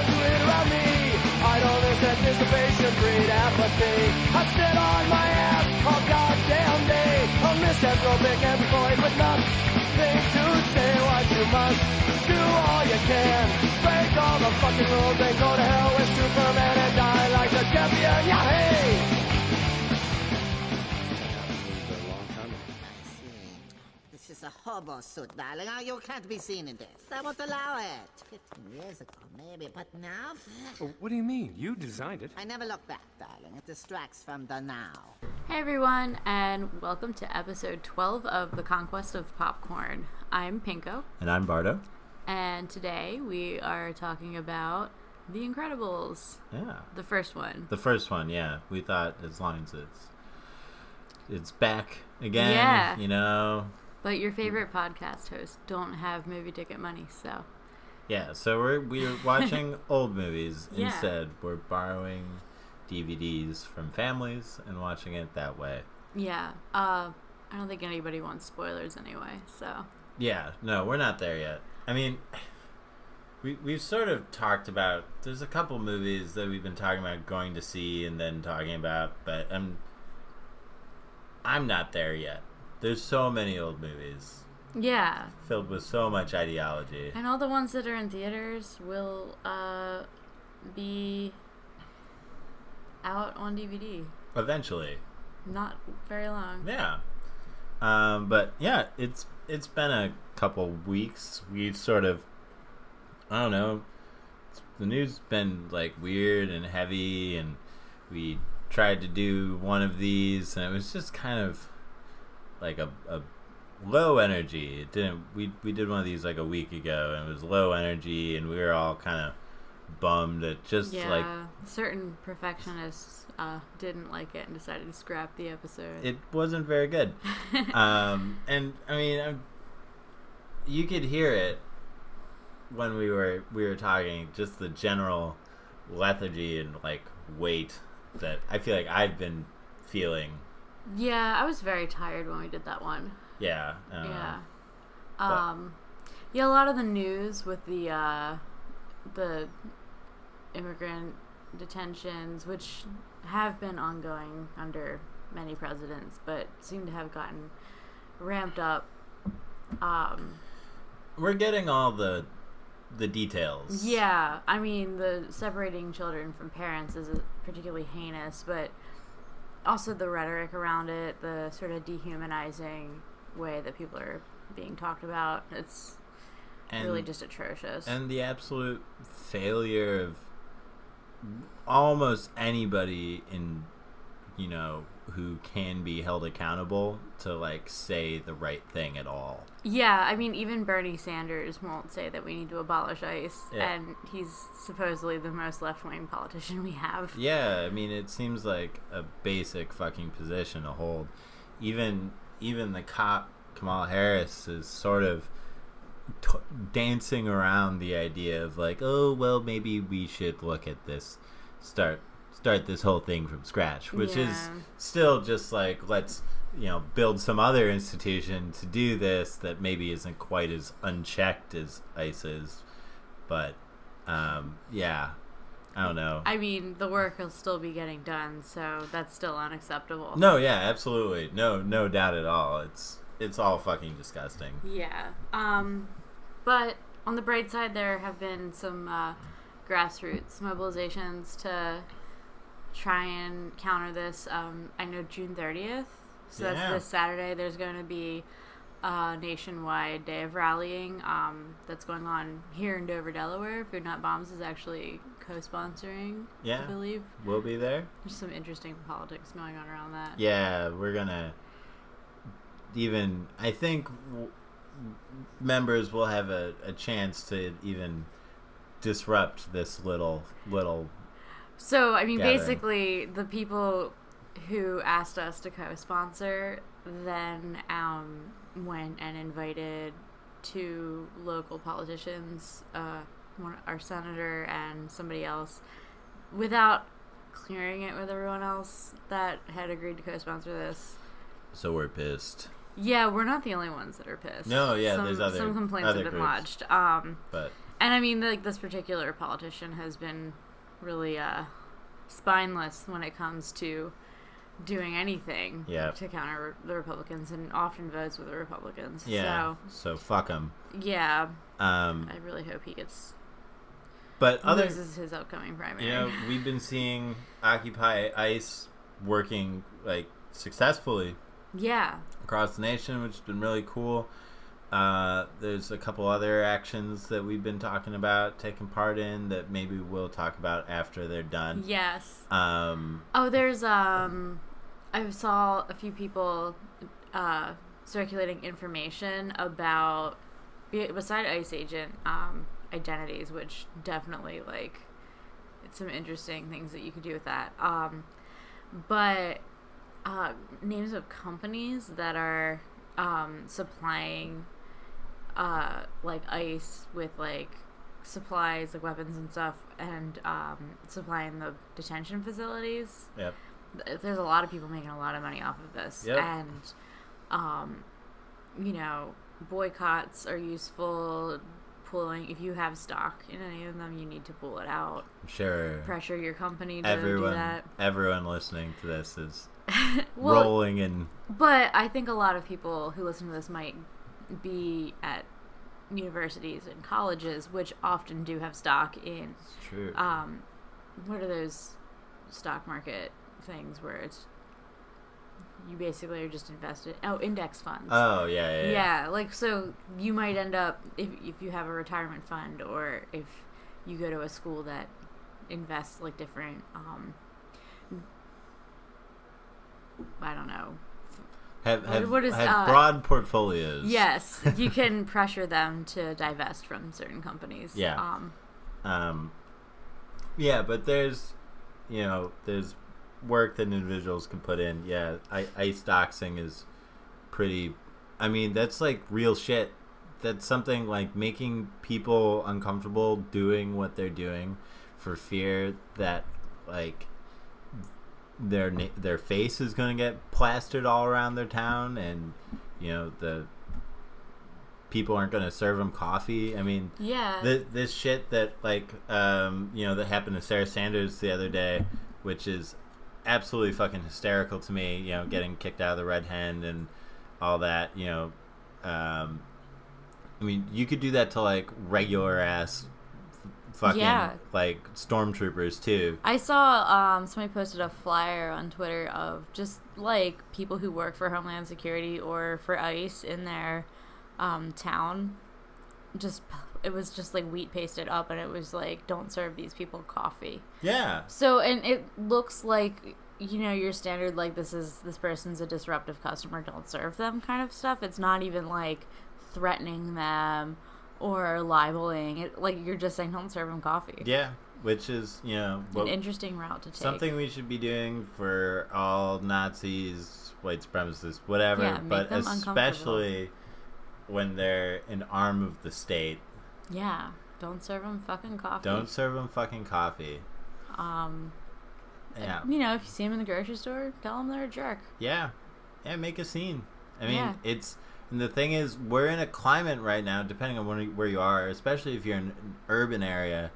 to it around me. Idleness, anticipation, breed apathy. I sit on my ass all goddamn day. A misanthropic employed with nothing to say. What you must do all you can. Break all the fucking rules and go to hell with Superman and die like a champion. Yeah, hey! This is a hobo suit, darling. You can't be seen in this. I won't allow it. 15 years ago, maybe, but now... What do you mean? You designed it. I never look back, darling. It distracts from the now. Hey everyone, and welcome to episode 12 of The Conquest of Popcorn. I'm Pinko. And I'm Barto. And today we are talking about The Incredibles. Yeah. The first one. The first one, yeah. We thought as long as it's back again, Yeah. you know. But your favorite podcast hosts don't have movie ticket money, so... Yeah, so we're watching old movies Yeah. instead. We're borrowing DVDs from families and watching it that way. Yeah. I don't think anybody wants spoilers anyway, so... Yeah, no, we're not there yet. I mean, we've sort of talked about... There's a couple movies that we've been talking about going to see and then talking about, but I'm not there yet. There's so many old movies. Yeah. Filled with so much ideology. And all the ones that are in theaters will be out on DVD. Eventually. Not very long. Yeah. But yeah, it's been a couple weeks. We've sort of, I don't know, the news been like weird and heavy, and we tried to do one of these, and it was just kind of like a low energy. It didn't. We did one of these like a week ago, and it was low energy, and we were all kind of bummed at just like certain perfectionists didn't like it and decided to scrap the episode. It wasn't very good. And I mean, you could hear it when we were talking. Just the general lethargy and like weight that I feel like I've been feeling. Yeah, I was very tired when we did that one. Yeah. Yeah. Yeah, a lot of the news with the immigrant detentions, which have been ongoing under many presidents, but seem to have gotten ramped up. We're getting all the details. Yeah, I mean, the separating children from parents is particularly heinous, but also the rhetoric around it, the sort of dehumanizing way that people are being talked about, it's really just atrocious. And the absolute failure of almost anybody in, you know, who can be held accountable to like say the right thing at all. Yeah, I mean, even Bernie Sanders won't say that we need to abolish ICE, and he's supposedly the most left-wing politician we have. Yeah, I mean, it seems like a basic fucking position to hold. Even the cop, Kamala Harris, is sort of dancing around the idea of like, oh, well, maybe we should look at this, start this whole thing from scratch, which is still just like, let's, you know, build some other institution to do this that maybe isn't quite as unchecked as ICE is. But, yeah, I don't know. I mean, the work will still be getting done, so that's still unacceptable. No, yeah, absolutely. No doubt at all. It's all fucking disgusting. Yeah. But on the bright side, there have been some grassroots mobilizations to try and counter this. I know June 30th, so that's this Saturday, there's going to be a nationwide day of rallying that's going on here in Dover, Delaware. Food Not Bombs is actually co-sponsoring, I believe. We'll be there. There's some interesting politics going on around that. Yeah, we're going to I think members will have a chance to even disrupt this little So, I mean, gathering. basically, the people who asked us to co-sponsor then went and invited two local politicians, our senator and somebody else, without clearing it with everyone else that had agreed to co-sponsor this. So we're pissed. Yeah, we're not the only ones that are pissed. No, yeah, there's other some complaints have been groups. lodged. But And I mean, like, this particular politician has been really spineless when it comes to doing anything to counter the Republicans, and often votes with the Republicans. Yeah. So fuck him. Yeah. I really hope he gets. But loses his upcoming primary. You know, we've been seeing Occupy ICE working like successfully. Yeah. Across the nation, which has been really cool. There's a couple other actions that we've been talking about, taking part in, that maybe we'll talk about after they're done. Yes. There's I saw a few people circulating information about, beside ICE agent, identities, which definitely, like, it's some interesting things that you could do with that. But names of companies that are supplying like ICE with like supplies, like weapons and stuff, and supplying the detention facilities. Yep. There's a lot of people making a lot of money off of this. Yep. And you know, boycotts are useful. Pulling, if you have stock in any of them, you need to pull it out. Sure. Pressure your company to do that. Everyone listening to this is well, rolling in. But I think a lot of people who listen to this might be at universities and colleges, which often do have stock in. It's true. What are those stock market things where it's, you basically are just invested? Oh, index funds. Oh, yeah. Yeah, like, so you might end up, if you have a retirement fund, or if you go to a school that invests, like, different, I don't know. Have broad portfolios. Yes, you can pressure them to divest from certain companies. Yeah. Yeah, but there's work that individuals can put in. Yeah, ICE doxing is pretty. I mean, that's like real shit. That's something like making people uncomfortable doing what they're doing for fear that like their face is going to get plastered all around their town, and you know the people aren't going to serve them coffee. I mean, yeah, this shit that like that happened to Sarah Sanders the other day, which is absolutely fucking hysterical to me, you know, getting kicked out of the Red Hen and all that, you know. I mean, you could do that to like regular ass fucking like stormtroopers too. I saw somebody posted a flyer on Twitter of just like people who work for Homeland Security or for ICE in their town. It was just like wheat pasted up, and it was like, don't serve these people coffee. Yeah. So, and it looks like, you know, your standard, like, this person's a disruptive customer, don't serve them kind of stuff. It's not even like threatening them or libeling it. Like, you're just saying, don't serve them coffee. Yeah. Which is, you know, an interesting route to take. Something we should be doing for all Nazis, white supremacists, whatever. Yeah, but especially when they're an arm of the state. Yeah, don't serve them fucking coffee. Don't serve them fucking coffee. Yeah. You know, if you see them in the grocery store, tell them they're a jerk. Yeah. Yeah, make a scene. I mean, and the thing is, we're in a climate right now, depending on where you are, especially if you're in an urban area,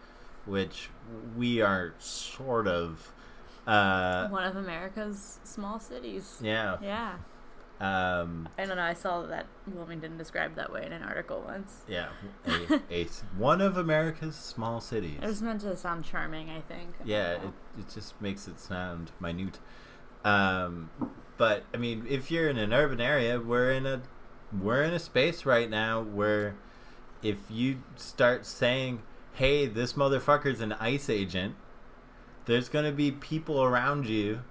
which we are sort of. One of America's small cities. Yeah. Yeah. I don't know. I saw that Wilmington described that way in an article once. Yeah, one of America's small cities. It was meant to sound charming, I think. Yeah, it just makes it sound minute. But I mean, if you're in an urban area, we're in a space right now where if you start saying, "Hey, this motherfucker's an ICE agent," there's gonna be people around you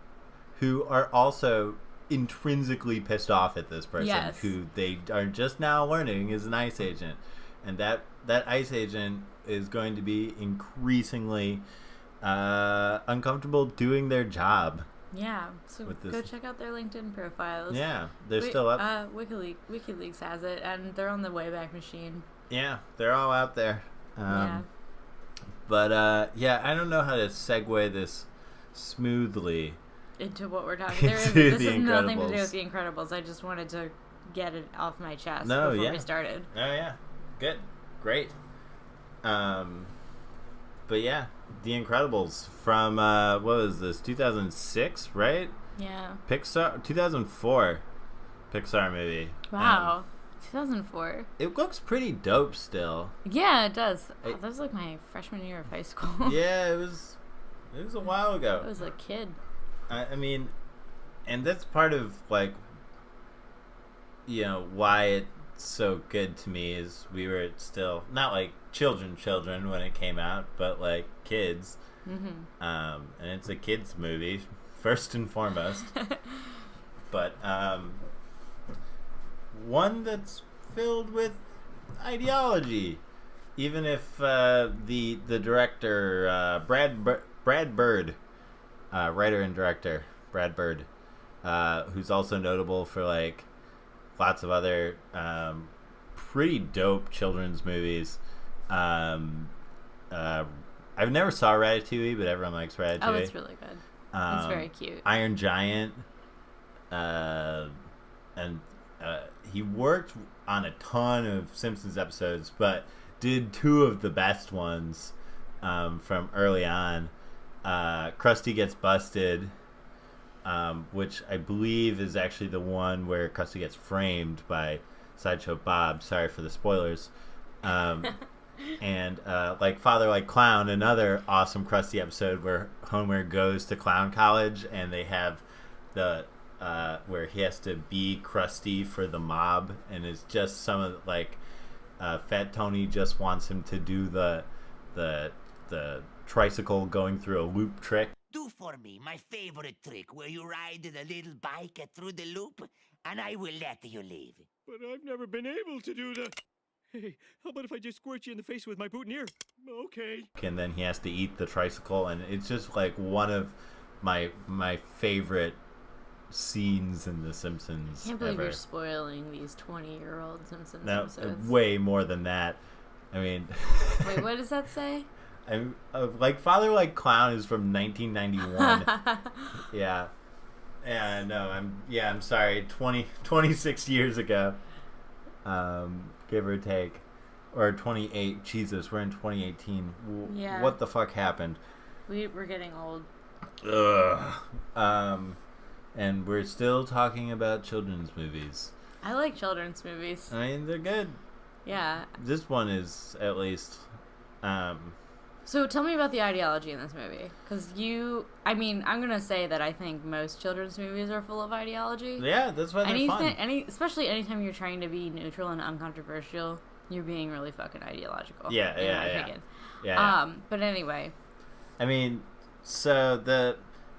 who are also intrinsically pissed off at this person, who they are just now learning is an ICE agent, and that ICE agent is going to be increasingly uncomfortable doing their job. Yeah, so go check out their LinkedIn profiles. Yeah, they're still up. WikiLeaks has it, and they're on the Wayback Machine. Yeah, they're all out there. But I don't know how to segue this smoothly into what we're talking about. This has nothing to do with The Incredibles. I just wanted to get it off my chest before we started. Oh, yeah. Good. Great. But yeah, The Incredibles from what was this? 2006, right? Yeah. Pixar 2004 Pixar movie. Wow. 2004. It looks pretty dope still. Yeah, it does. That was like my freshman year of high school. Yeah, it was a while ago. I was a kid. I mean, and that's part of like, you know, why it's so good to me is we were still not like children when it came out, but like kids. Mm-hmm. And it's a kids movie first and foremost. But one that's filled with ideology, even if the director Brad Bird, writer and director Brad Bird, who's also notable for like lots of other pretty dope children's movies. I've never saw Ratatouille, but everyone likes Ratatouille. Oh, it's really good. It's very cute. Iron Giant, and he worked on a ton of Simpsons episodes, but did two of the best ones from early on. Krusty Gets Busted, which I believe is actually the one where Krusty gets framed by Sideshow Bob. Sorry for the spoilers. And like Father Like Clown, another awesome Krusty episode where Homer goes to clown college and they have the where he has to be Krusty for the mob, and it's just some of like Fat Tony just wants him to do the tricycle going through a loop trick. Do for me my favorite trick where you ride the little bike through the loop, and I will let you live. But I've never been able to do that. Hey, how about if I just squirt you in the face with my boutonniere? Okay. And then he has to eat the tricycle, and it's just like one of my favorite scenes in The Simpsons. I can't believe ever. you're spoiling these 20-year-old Simpsons No, episodes. way more than that. I mean, Wait, what does that say? I'm like Father Like Clown is from 1991. Yeah. Yeah, no, I'm sorry. 26 years ago. Give or take. Or 28. Jesus, we're in 2018. Yeah. What the fuck happened? We're getting old. Ugh. And we're still talking about children's movies. I like children's movies. I mean, they're good. Yeah. This one is at least. So tell me about the ideology in this movie. Because I'm going to say that I think most children's movies are full of ideology. Yeah, that's why they're fun. Especially anytime you're trying to be neutral and uncontroversial, you're being really fucking ideological. Yeah, in my yeah. opinion. Yeah. But anyway. I mean, so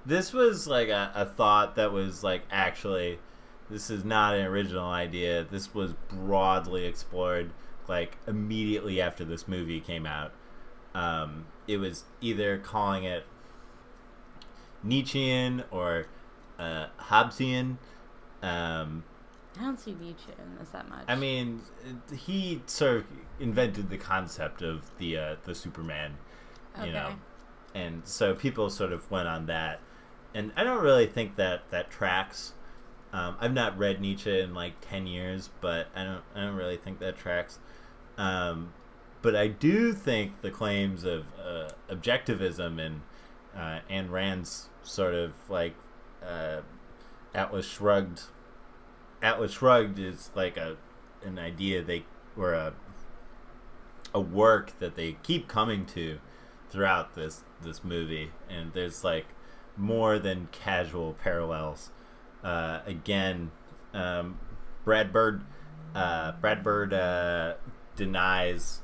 this was like a thought that was like, actually, this is not an original idea. This was broadly explored like immediately after this movie came out. It was either calling it Nietzschean or Hobbesian. I don't see Nietzsche in this that much. I mean, he sort of invented the concept of the Superman, Okay. you know, and so people sort of went on that, and I don't really think that tracks. I've not read Nietzsche in like 10 years, but I don't really think that tracks. But I do think the claims of objectivism and Ayn Rand's sort of like Atlas Shrugged. Atlas Shrugged is like an idea or a work that they keep coming to throughout this movie, and there's like more than casual parallels. Again, Brad Bird denies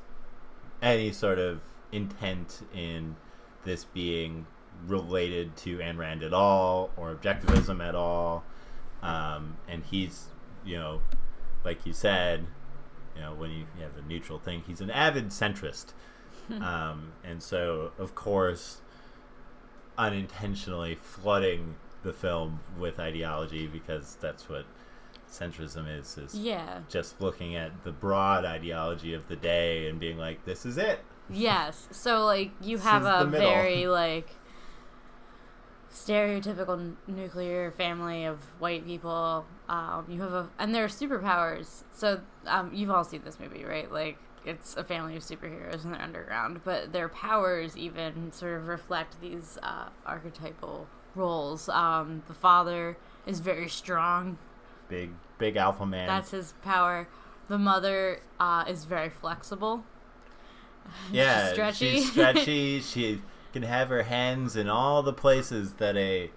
any sort of intent in this being related to Ayn Rand at all or objectivism at all. And he's, you know, like you said, you know, when you have a neutral thing, he's an avid centrist. And so, of course, unintentionally flooding the film with ideology, because that's what centrism is just looking at the broad ideology of the day and being like, this is it. Yes. So, like, you have a very, like, stereotypical nuclear family of white people. You have and they're superpowers. So, you've all seen this movie, right? Like, it's a family of superheroes and they're underground, but their powers even sort of reflect these archetypal roles. The father is very strong. Big alpha man. That's his power. The mother is very flexible. Yeah, She's stretchy. she's stretchy. She can have her hands in all the places that a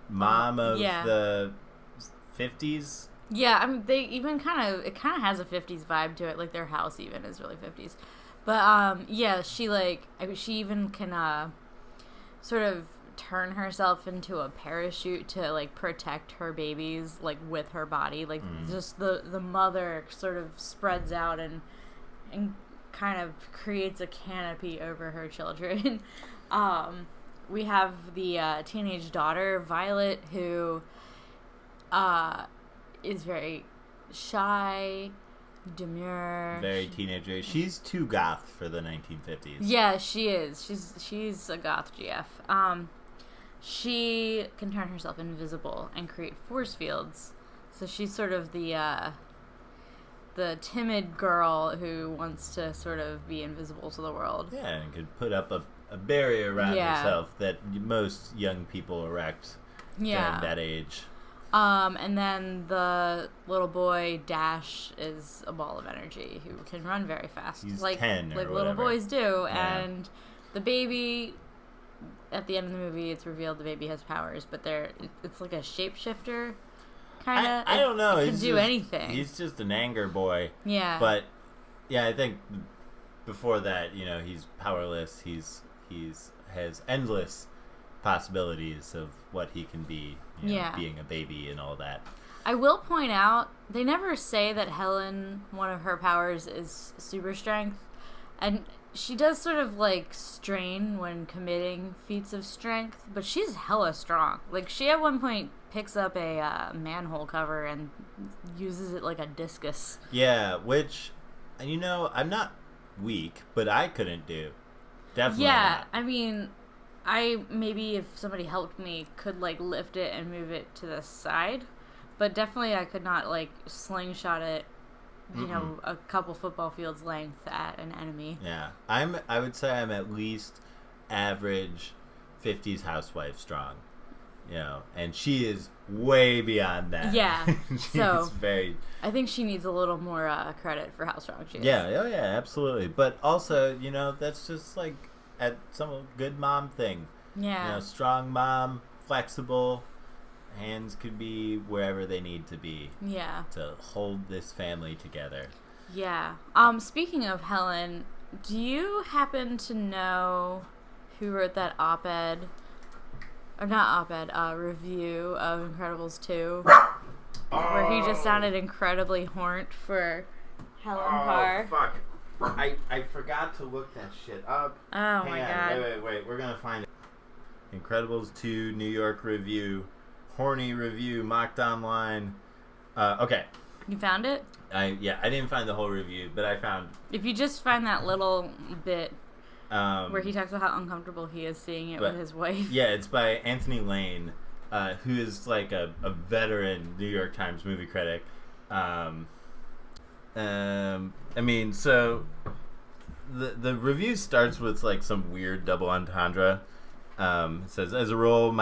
mom of the 50s. Yeah, I mean, they even it kind of has a 50s vibe to it. Like, their house even is really 50s. But, yeah, she even can, sort of turn herself into a parachute to, like, protect her babies, like, with her body. Like, just the mother sort of spreads out and kind of creates a canopy over her children. We have the teenage daughter, Violet, who is very shy, demure. Very teenager. She's too goth for the 1950s. Yeah, she is. She's a goth GF. She can turn herself invisible and create force fields. So she's sort of the timid girl who wants to sort of be invisible to the world. Yeah, and could put up a barrier around herself that most young people erect during that age. And then the little boy, Dash, is a ball of energy who can run very fast. He's like 10 or like whatever. little boys do. Yeah. And the baby, at the end of the movie, it's revealed the baby has powers, but it's like a shapeshifter. Kind of. I don't know. It can do anything. He's just an anger boy. Yeah. But yeah, I think before that, he's powerless. He's has endless possibilities of what he can be. Being a baby and all that. I will point out, they never say that Helen, one of her powers is super strength. And she does sort of, like, strain when committing feats of strength, but she's hella strong. Like, she at one point picks up a manhole cover and uses it like a discus. Yeah, which, I'm not weak, but I couldn't do. Definitely not. I mean, I maybe if somebody helped me could like lift it and move it to the side, but definitely I could not like slingshot it, a couple football fields length at an enemy. Yeah, I would say I'm at least average 50s housewife strong, and she is way beyond that. Yeah, so very. I think she needs a little more credit for how strong she is. Yeah, absolutely. But also, that's just like at some good mom thing. Yeah. Strong mom, flexible, hands could be wherever they need to be. Yeah. To hold this family together. Yeah. Speaking of Helen, do you happen to know who wrote that op-ed? Or not op-ed, review of Incredibles 2? Where he just sounded incredibly horned for Helen Parr. Fuck. I forgot to look that shit up. Oh, Hang my on. God. Wait. We're going to find it. Incredibles 2 New York review. Horny review mocked online. Okay. You found it? I didn't find the whole review, but I found... If you just find that little bit where he talks about how uncomfortable he is seeing it with his wife. Yeah, it's by Anthony Lane, who is like a veteran New York Times movie critic. So the review starts with like some weird double entendre. It says, as a rule,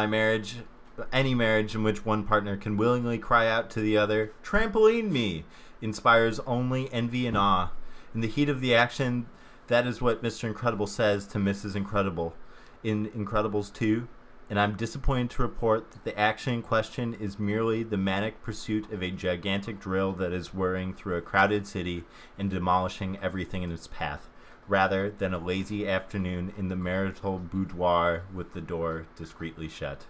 any marriage in which one partner can willingly cry out to the other, "Trampoline me," inspires only envy and awe. In the heat of the action, that is what Mr. Incredible says to Mrs. Incredible in Incredibles 2, and I'm disappointed to report that the action in question is merely the manic pursuit of a gigantic drill that is whirring through a crowded city and demolishing everything in its path, rather than a lazy afternoon in the marital boudoir with the door discreetly shut.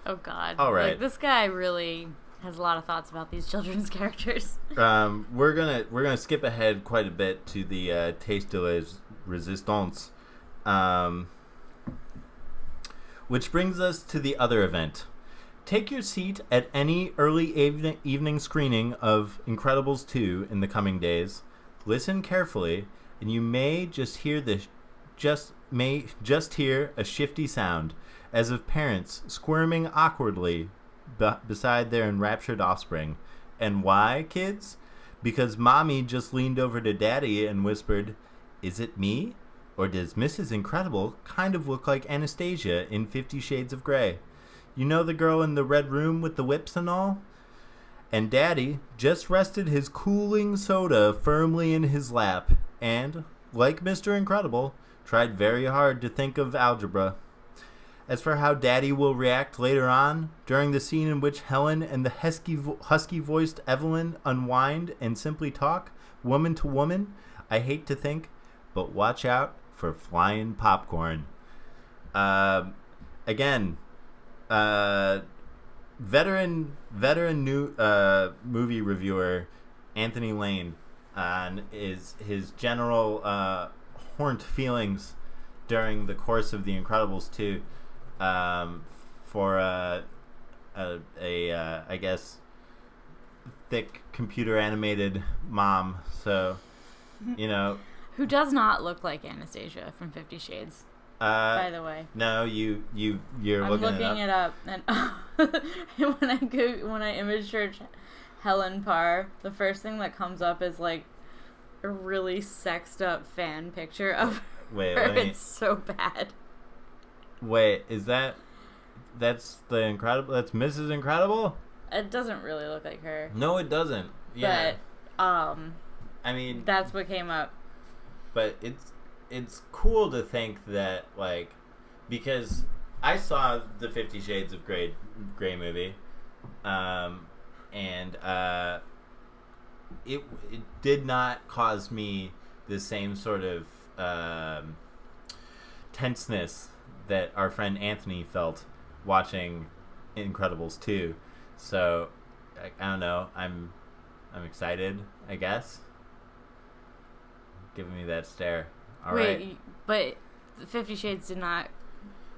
Oh, God. All right. Like, this guy really has a lot of thoughts about these children's characters. We're gonna skip ahead quite a bit to the Taste de la Resistance, which brings us to the other event. Take your seat at any early evening screening of Incredibles 2 in the coming days. Listen carefully, and you may just hear a shifty sound, as of parents squirming awkwardly beside their enraptured offspring. And why, kids? because Mommy just leaned over to Daddy and whispered, "Is it me? Or does Mrs. Incredible kind of look like Anastasia in 50 Shades of Grey? You know, the girl in the red room with the whips and all?" And Daddy just rested his cooling soda firmly in his lap and, like Mr. Incredible, tried very hard to think of algebra. As for how Daddy will react later on, during the scene in which Helen and the husky-voiced Evelyn unwind and simply talk, woman to woman, I hate to think, but watch out for flying popcorn. Again, veteran new movie reviewer Anthony Lane on his general horned feelings during the course of The Incredibles 2 for I guess thick computer animated mom. So, you know, Who does not look like Anastasia from 50 Shades, by the way. No, you're I'm looking it up, and when I image search Helen Parr, the first thing that comes up is like a really sexed up fan picture of her. It's so bad. Wait, that's the Incredible? That's Mrs. Incredible? It doesn't really look like her. No, it doesn't. Yeah. But I mean, that's what came up. But it's cool to think that, like, because I saw the 50 Shades of Grey movie, and it did not cause me the same sort of tenseness that our friend Anthony felt watching Incredibles 2. So I don't know. I'm excited, I guess. Giving me that stare. All right. Wait, but 50 Shades did not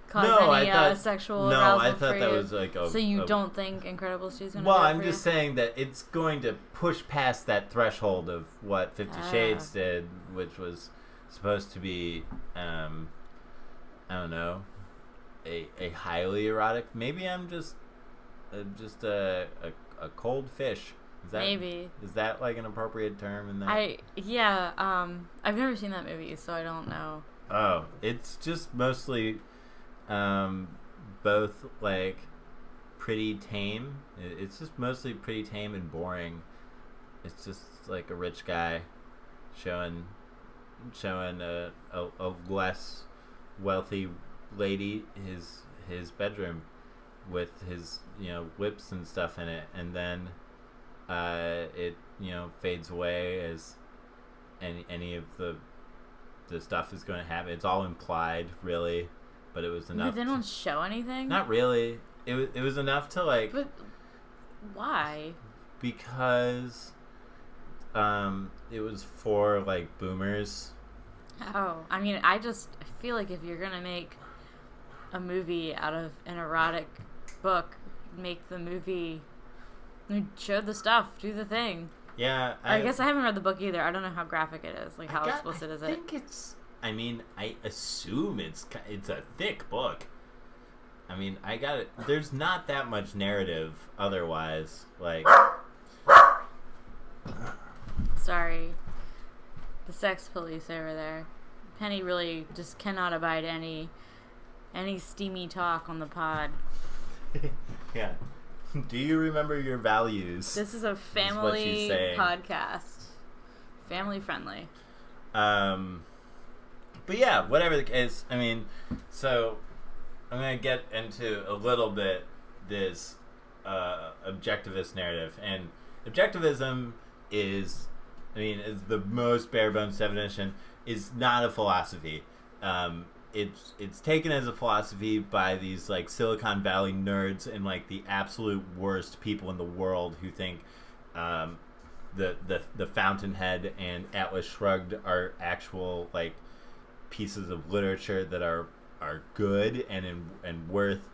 cause any sexual arousal I thought for that you? was like so you don't think Incredibles 2 is going to Well, do it I'm for just you? saying that it's going to push past that threshold of what 50 Shades did, which was supposed to be, I don't know, a highly erotic. Maybe I'm just a cold fish. Is that, maybe. Is that like an appropriate term in that? I've never seen that movie, so I don't know. Oh, it's just mostly both like pretty tame. It's just mostly pretty tame and boring. It's just like a rich guy showing a less wealthy lady his bedroom with his, you know, whips and stuff in it, and then it, you know, fades away as any of the stuff is going to happen. It's all implied, really, but it was enough. But they don't show anything? Not really. It was enough to, like... But why? Because it was for, like, boomers. Oh, I mean, I feel like if you're going to make a movie out of an erotic book, make the movie... show the stuff, do the thing. Yeah, I guess I haven't read the book either. I don't know how graphic it is. Like, how explicit is it? I think it's... I mean, I assume it's a thick book. I mean, I got it. There's not that much narrative otherwise. Like... Sorry. The sex police over there. Penny really just cannot abide any steamy talk on the pod. Yeah. Do you remember your values? This is a family podcast. Family friendly. But yeah, whatever the case, I mean, so I'm going to get into a little bit this objectivist narrative. And objectivism is, I mean, is the most bare bones definition, is not a philosophy. It's taken as a philosophy by these like Silicon Valley nerds and like the absolute worst people in the world who think the Fountainhead and Atlas Shrugged are actual like pieces of literature that are good and worth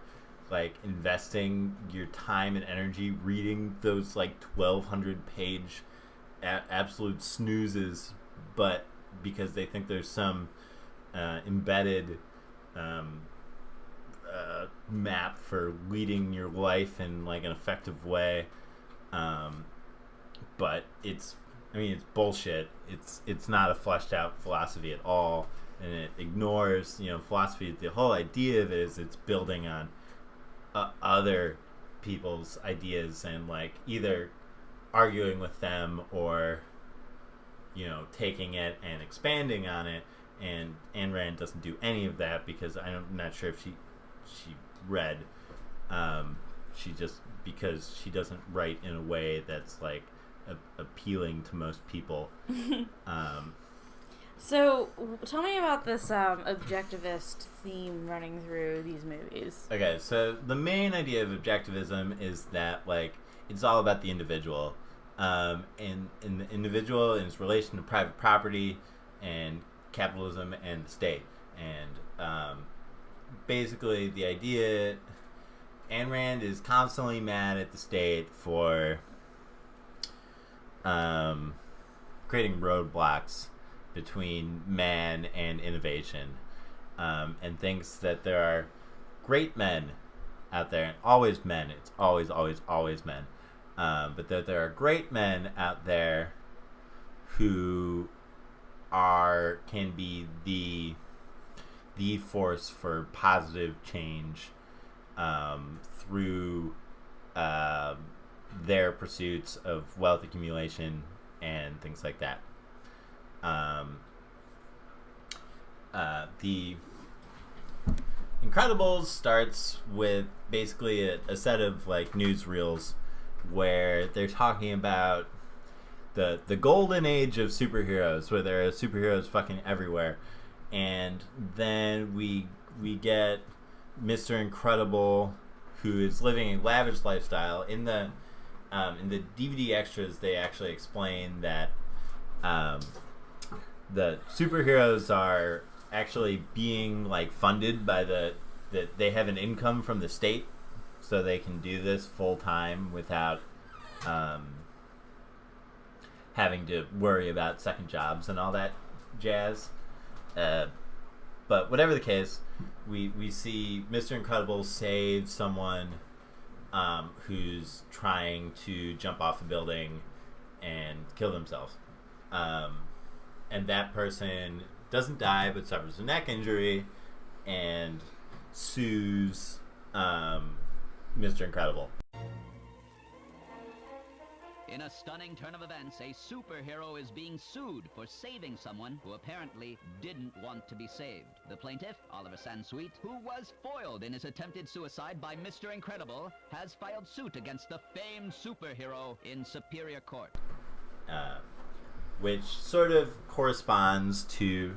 like investing your time and energy reading those like 1,200 page absolute snoozes, but because they think there's some embedded map for leading your life in like an effective way, but it's I mean, it's bullshit. It's not a fleshed out philosophy at all, and it ignores, philosophy. The whole idea of it is it's building on other people's ideas and like either arguing with them or taking it and expanding on it. And Ayn Rand doesn't do any of that because I'm not sure if she read. She just, because she doesn't write in a way that's like appealing to most people. So tell me about this objectivist theme running through these movies. Okay, so the main idea of objectivism is that like it's all about the individual, and the individual in its relation to private property and capitalism and the state. And basically the idea, Ayn Rand is constantly mad at the state for creating roadblocks between man and innovation, and thinks that there are great men out there, always men, it's always men, but that there are great men out there who can be the force for positive change through their pursuits of wealth accumulation and things like that. The Incredibles starts with basically a set of like newsreels where they're talking about the golden age of superheroes, where there are superheroes fucking everywhere, and then we get Mr. Incredible, who is living a lavish lifestyle. In the DVD extras, they actually explain that the superheroes are actually being like funded by that they have an income from the state, so they can do this full time without having to worry about second jobs and all that jazz. But whatever the case, we see Mr. Incredible save someone who's trying to jump off a building and kill themselves. And that person doesn't die but suffers a neck injury and sues Mr. Incredible. In a stunning turn of events, a superhero is being sued for saving someone who apparently didn't want to be saved. The plaintiff, Oliver Sansuit, who was foiled in his attempted suicide by Mr. Incredible, has filed suit against the famed superhero in Superior Court. Which sort of corresponds to,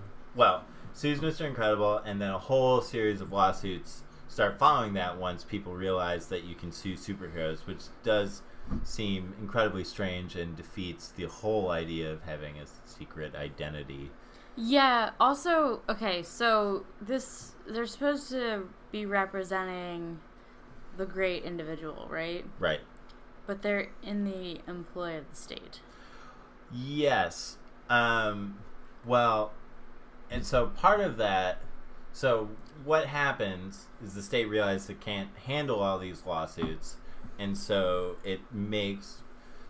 sues Mr. Incredible, and then a whole series of lawsuits start following that once people realize that you can sue superheroes, which does seem incredibly strange and defeats the whole idea of having a secret identity. Yeah, also, okay, so they're supposed to be representing the great individual, right? Right. But they're in the employ of the state. Yes. And so part of that, so what happens is the state realizes it can't handle all these lawsuits, and so it makes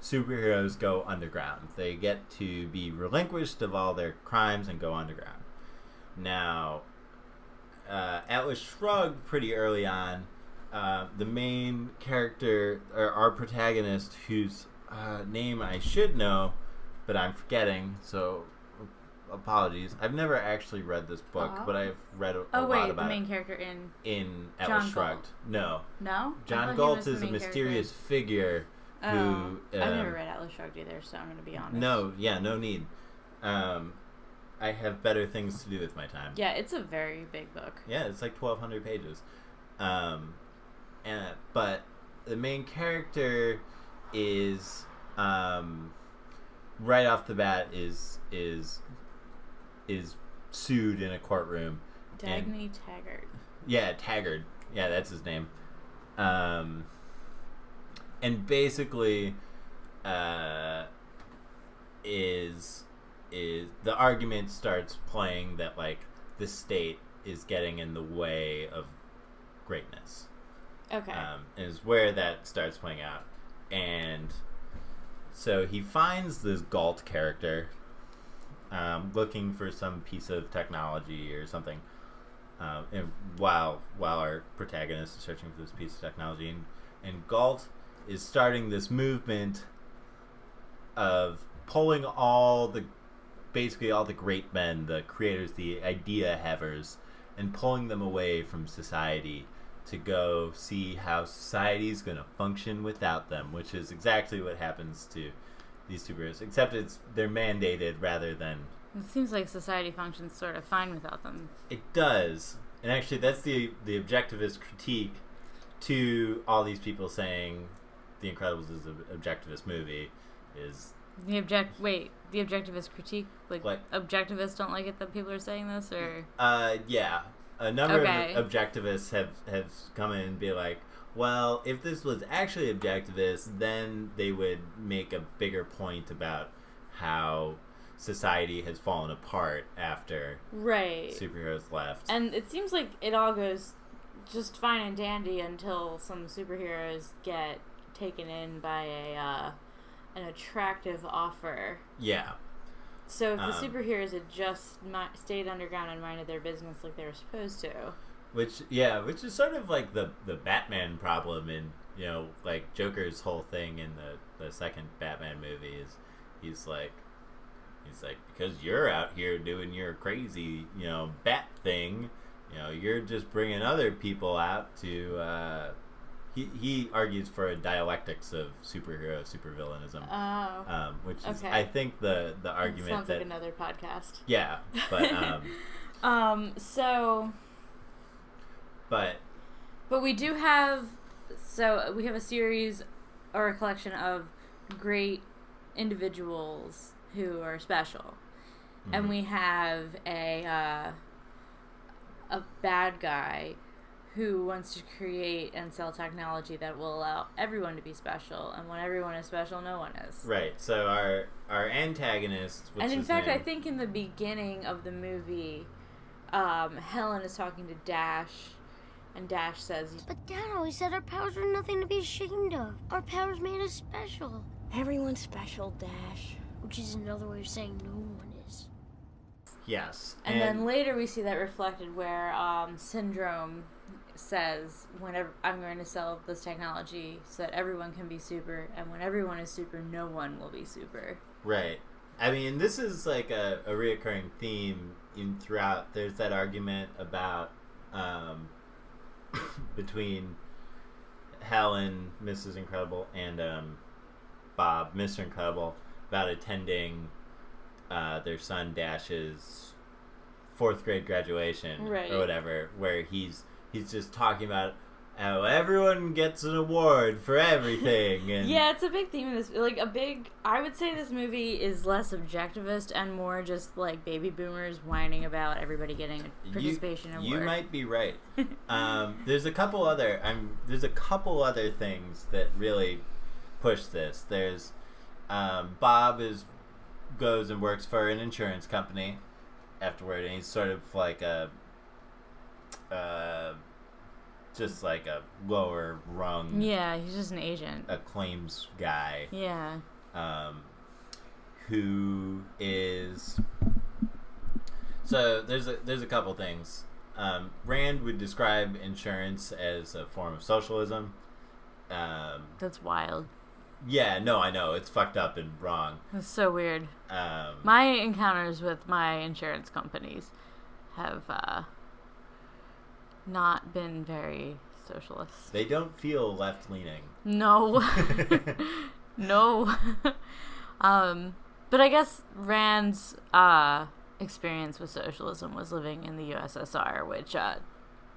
superheroes go underground. They get to be relinquished of all their crimes and go underground. Now, Atlas Shrugged pretty early on, the main character, or our protagonist, whose name I should know, but I'm forgetting, so apologies. I've never actually read this book, but I've read a lot about the main character in Atlas Shrugged. No. No? John Galt is a mysterious figure who... I've never read Atlas Shrugged either, so I'm going to be honest. No need. I have better things to do with my time. Yeah, it's a very big book. Yeah, it's like 1,200 pages. But the main character is... right off the bat is sued in a courtroom. Dagny Taggart. Yeah, Taggart. Yeah, that's his name. And basically, is the argument starts playing that like the state is getting in the way of greatness. Okay. Is where that starts playing out, and So he finds this Galt character looking for some piece of technology or something. And while our protagonist is searching for this piece of technology, and Galt is starting this movement of pulling basically all the great men, the creators, the idea havers, and pulling them away from society to go see how society's going to function without them, which is exactly what happens to these superheroes, except they're mandated rather than... It seems like society functions sort of fine without them. It does. And actually, that's the objectivist critique to all these people saying The Incredibles is an objectivist movie is... The objectivist critique? Like, objectivists don't like it that people are saying this, or... Yeah. A number of objectivists have come in and be like, well, if this was actually objectivist, then they would make a bigger point about how society has fallen apart after superheroes left. And it seems like it all goes just fine and dandy until some superheroes get taken in by an attractive offer. Yeah. So if the superheroes had just stayed underground and minded their business like they were supposed to. Which is sort of like the Batman problem in, like Joker's whole thing in the second Batman movie is he's like, because you're out here doing your crazy, bat thing, you're just bringing other people out to, he argues for a dialectics of superhero, supervillainism. Oh. Which is, I think, the argument sounds like another podcast. Yeah, but, But we do have, we have a series or a collection of great individuals who are special. Mm-hmm. And we have a bad guy who wants to create and sell technology that will allow everyone to be special. And when everyone is special, no one is. Right. So our antagonist, and in fact, I think in the beginning of the movie, Helen is talking to Dash, and Dash says, "But Dad always said our powers were nothing to be ashamed of. Our powers made us special." Everyone's special, Dash. Which is another way of saying no one is. Yes. And then later we see that reflected where Syndrome says, whenever I'm going to sell this technology so that everyone can be super, and when everyone is super, no one will be super. Right. I mean, this is like a reoccurring theme throughout. There's that argument about between Helen, Mrs. Incredible, and Bob, Mr. Incredible, about attending their son Dash's 4th grade graduation or whatever, where he's just talking about how everyone gets an award for everything. And yeah, it's a big theme in this. I would say this movie is less objectivist and more just like baby boomers whining about everybody getting a participation award. You might be right. There's a couple other things that really push this. There's Bob goes and works for an insurance company afterward, and he's sort of like just like a lower rung. Yeah, he's just an agent. A claims guy. Yeah. Who is... So there's a couple things. Rand would describe insurance as a form of socialism. That's wild. Yeah, no, I know. It's fucked up and wrong. It's so weird. My encounters with my insurance companies have not been very socialist. They don't feel left-leaning. No. No. But I guess Rand's experience with socialism was living in the USSR, which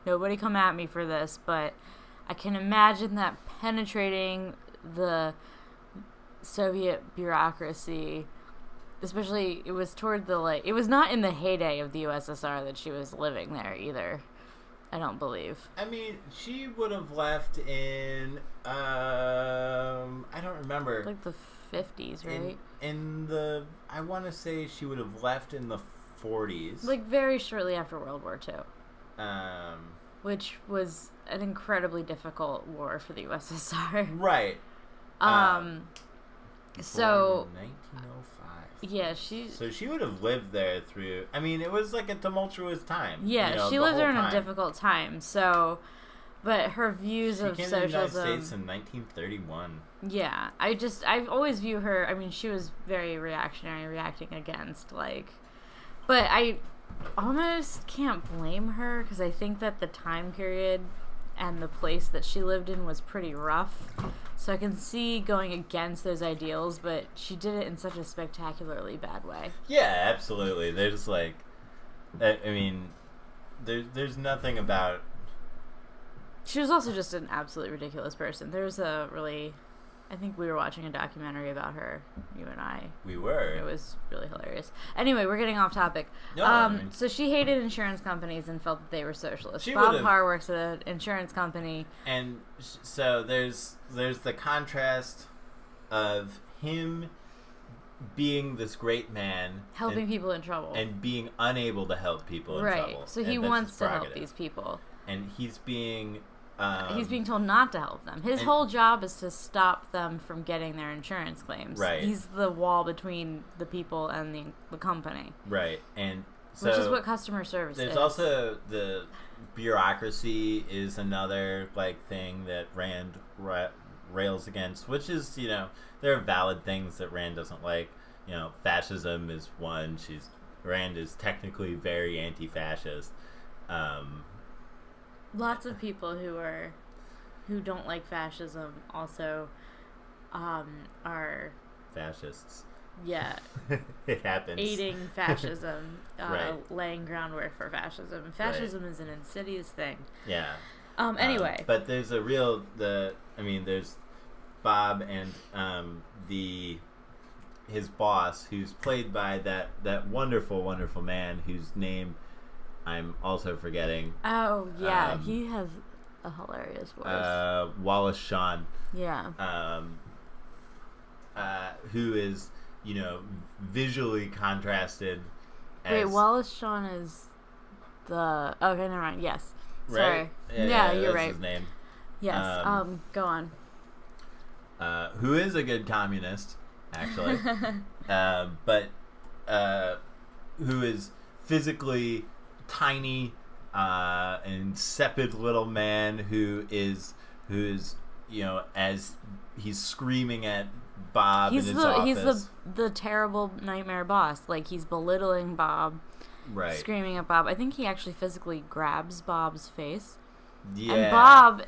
nobody come at me for this, but I can imagine that penetrating the Soviet bureaucracy, especially it was toward it was not in the heyday of the USSR that she was living there either. I don't believe. I mean, she would have left in I don't remember. Like the 50s, right? I want to say she would have left in the 40s. Like very shortly after World War II. Which was an incredibly difficult war for the USSR. Right. So, born in 1905. yeah, she... So she would have lived there through... I mean, it was like a tumultuous time. Yeah, you know, she the lived whole there in time. a difficult time, so... But her views of She came to the United socialism... States in 1931. Yeah, I always view her... I mean, she was very reactionary, reacting against, like... But I almost can't blame her, because I think that the time period and the place that she lived in was pretty rough. So I can see going against those ideals, but she did it in such a spectacularly bad way. Yeah, absolutely. There's like... I mean, there's nothing about... She was also just an absolutely ridiculous person. There's a really... I think we were watching a documentary about her, you and I. We were. It was really hilarious. Anyway, we're getting off topic. No, I mean, so she hated insurance companies and felt that they were socialist. She Bob would've- Parr works at an insurance company. And so there's the contrast of him being this great man... Helping people in trouble. And being unable to help people in trouble. Right. So he And that's wants his to help prerogative. these people. And he's being... He's being told not to help them. His and- whole job is to stop them from getting their insurance claims. Right. He's the wall between the people and the company. Right. And so... Which is what customer service is. There's also the bureaucracy is another, like, thing that Rand rails against, which is, you know, there are valid things that Rand doesn't like. You know, fascism is one. Rand is technically very anti-fascist. Lots of people who don't like fascism also are fascists. Yeah. It happens. Aiding fascism, Right. laying groundwork for fascism. Fascism is an insidious thing. Yeah. Anyway. But there's a real there's Bob and his boss, who's played by that wonderful, wonderful man whose name I'm also forgetting. Oh yeah, he has a hilarious voice. Wallace Shawn. Yeah. Who is, you know, visually contrasted. Wait, Wallace Shawn is the... Okay, never mind. Yes. Sorry. Right? Yeah, you're that's right. His name. Yes. Go on. Who is a good communist, actually. But who is physically tiny, insipid little man who is, you know, as he's screaming at Bob in his office. He's the terrible nightmare boss. Like, he's belittling Bob, right, screaming at Bob. I think he actually physically grabs Bob's face. Yeah. And Bob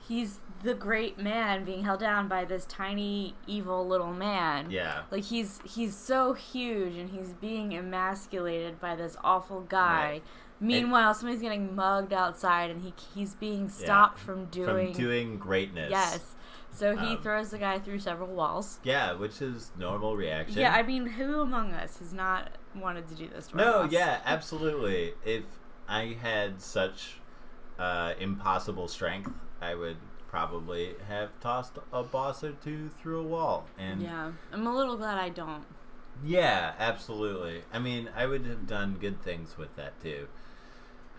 he's the great man being held down by this tiny, evil little man. Yeah. Like, he's so huge, and he's being emasculated by this awful guy. Right. Meanwhile, somebody's getting mugged outside, and he's being stopped from doing greatness. Yes. So he throws the guy through several walls. Yeah, which is normal reaction. Yeah, I mean, who among us has not wanted to do this to our boss? Yeah, absolutely. If I had such impossible strength, I would probably have tossed a boss or two through a wall. And yeah, I'm a little glad I don't. Yeah, absolutely. I mean, I would have done good things with that too.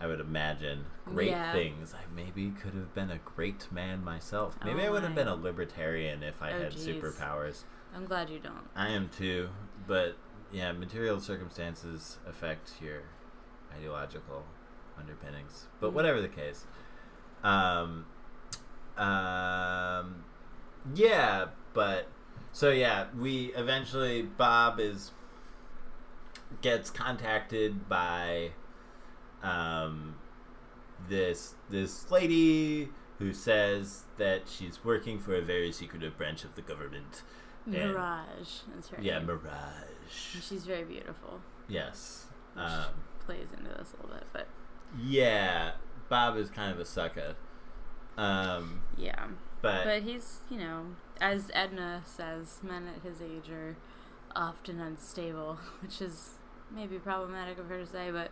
I would imagine great things. I maybe could have been a great man myself. Maybe I would have been a libertarian if I had superpowers. I'm glad you don't. I am too, but yeah, material circumstances affect your ideological underpinnings. But whatever the case, yeah. But so yeah, we eventually Bob gets contacted by this lady who says that she's working for a very secretive branch of the government. Mirage. That's her name. Mirage. And she's very beautiful. Yes. Which plays into this a little bit, but yeah, Bob is kind of a sucker. Yeah. But he's, you know, as Edna says, men at his age are often unstable, which is maybe problematic of her to say, but,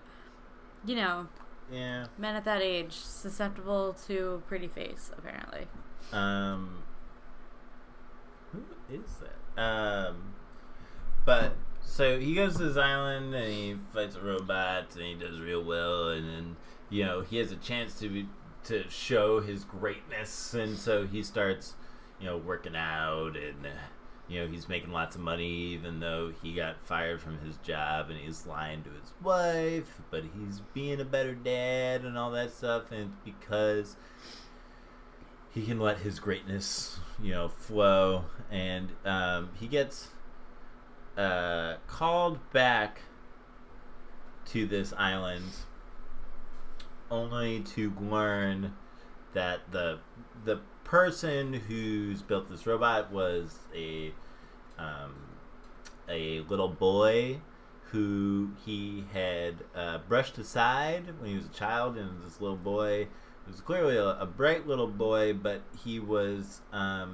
you know, yeah, men at that age susceptible to a pretty face, apparently. Who is that? But so he goes to this island and he fights a robot and he does real well, and then, you know, he has a chance to show his greatness, and so he starts, you know, working out and you know, he's making lots of money even though he got fired from his job, and he's lying to his wife, but he's being a better dad and all that stuff, and it's because he can let his greatness, you know, flow. And he gets called back to this island only to learn that the person who's built this robot was a little boy who he had brushed aside when he was a child, and this little boy was clearly a bright little boy, but he was a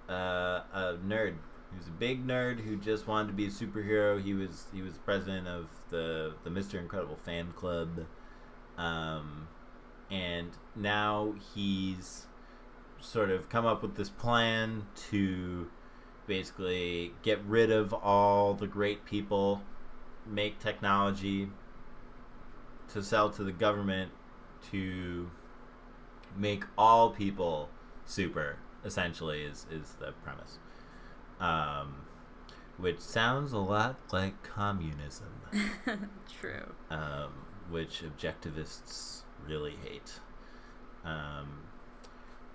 nerd. He was a big nerd who just wanted to be a superhero. He was president of the Mr. Incredible fan club, and now he's sort of come up with this plan to basically get rid of all the great people, make technology to sell to the government to make all people super, essentially, is the premise. Which sounds a lot like communism. True. Which objectivists really hate.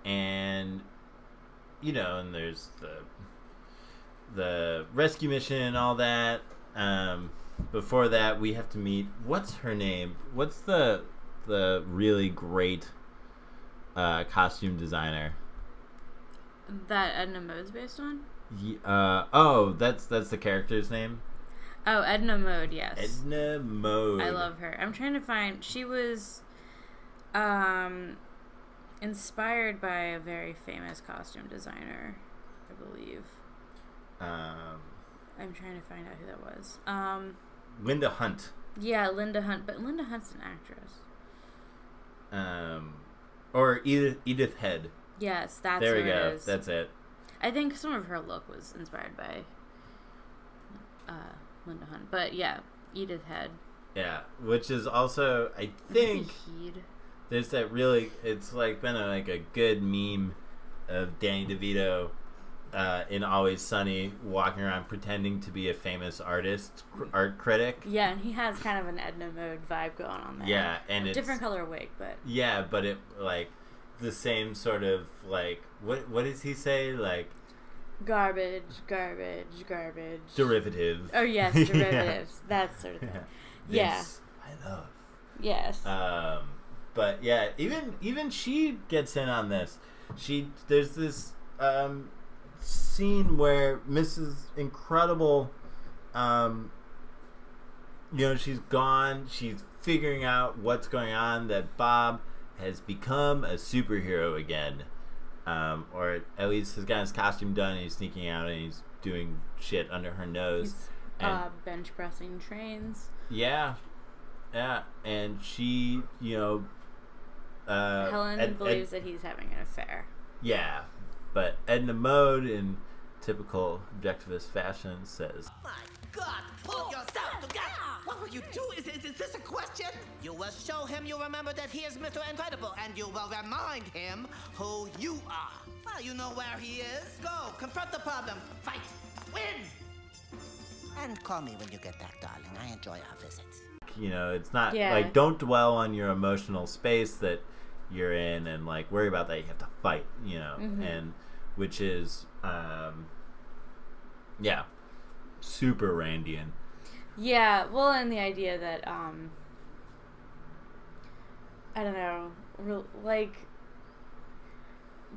And, you know, and there's the rescue mission and all that. Before that, we have to meet, what's her name? What's the really great costume designer That Edna Mode's based on? That's the character's name? Oh, Edna Mode, yes. Edna Mode. I love her. I'm trying to find... She was inspired by a very famous costume designer, I believe. I'm trying to find out who that was. Linda Hunt. Yeah, Linda Hunt. But Linda Hunt's an actress. Or Edith Head. Yes, that's there we who go. it is. That's it. I think some of her look was inspired by Linda Hunt. But yeah, Edith Head. Yeah, which is also, I think, Heed. there's that really, it's like been a good meme of Danny DeVito in Always Sunny walking around pretending to be a famous art critic. Yeah, and he has kind of an Edna Mode vibe going on there. Yeah, and it's different color wig, but yeah, but it like the same sort of like what does he say, like garbage. Derivative. Oh yes, derivatives. Yeah. That sort of thing. Yeah. This I love. Yes. But yeah, even she gets in on this. There's this scene where Mrs. Incredible, she's gone. She's figuring out what's going on. That Bob has become a superhero again, or at least has gotten his costume done. And he's sneaking out and he's doing shit under her nose. He's bench pressing trains. Yeah, and she, Helen believes that he's having an affair. Yeah, but Edna Mode, in typical objectivist fashion, says, My God, pull yourself together! What will you do? Is this a question? You will show him you remember that he is Mr. Incredible, and you will remind him who you are. Well, you know where he is. Go, confront the problem. Fight. Win! And call me when you get back, darling. I enjoy our visits. It's not like, don't dwell on your emotional space that you're in and like worry about that. You have to fight, Mm-hmm. and which is super Randian. Yeah, well, and the idea that I don't know, like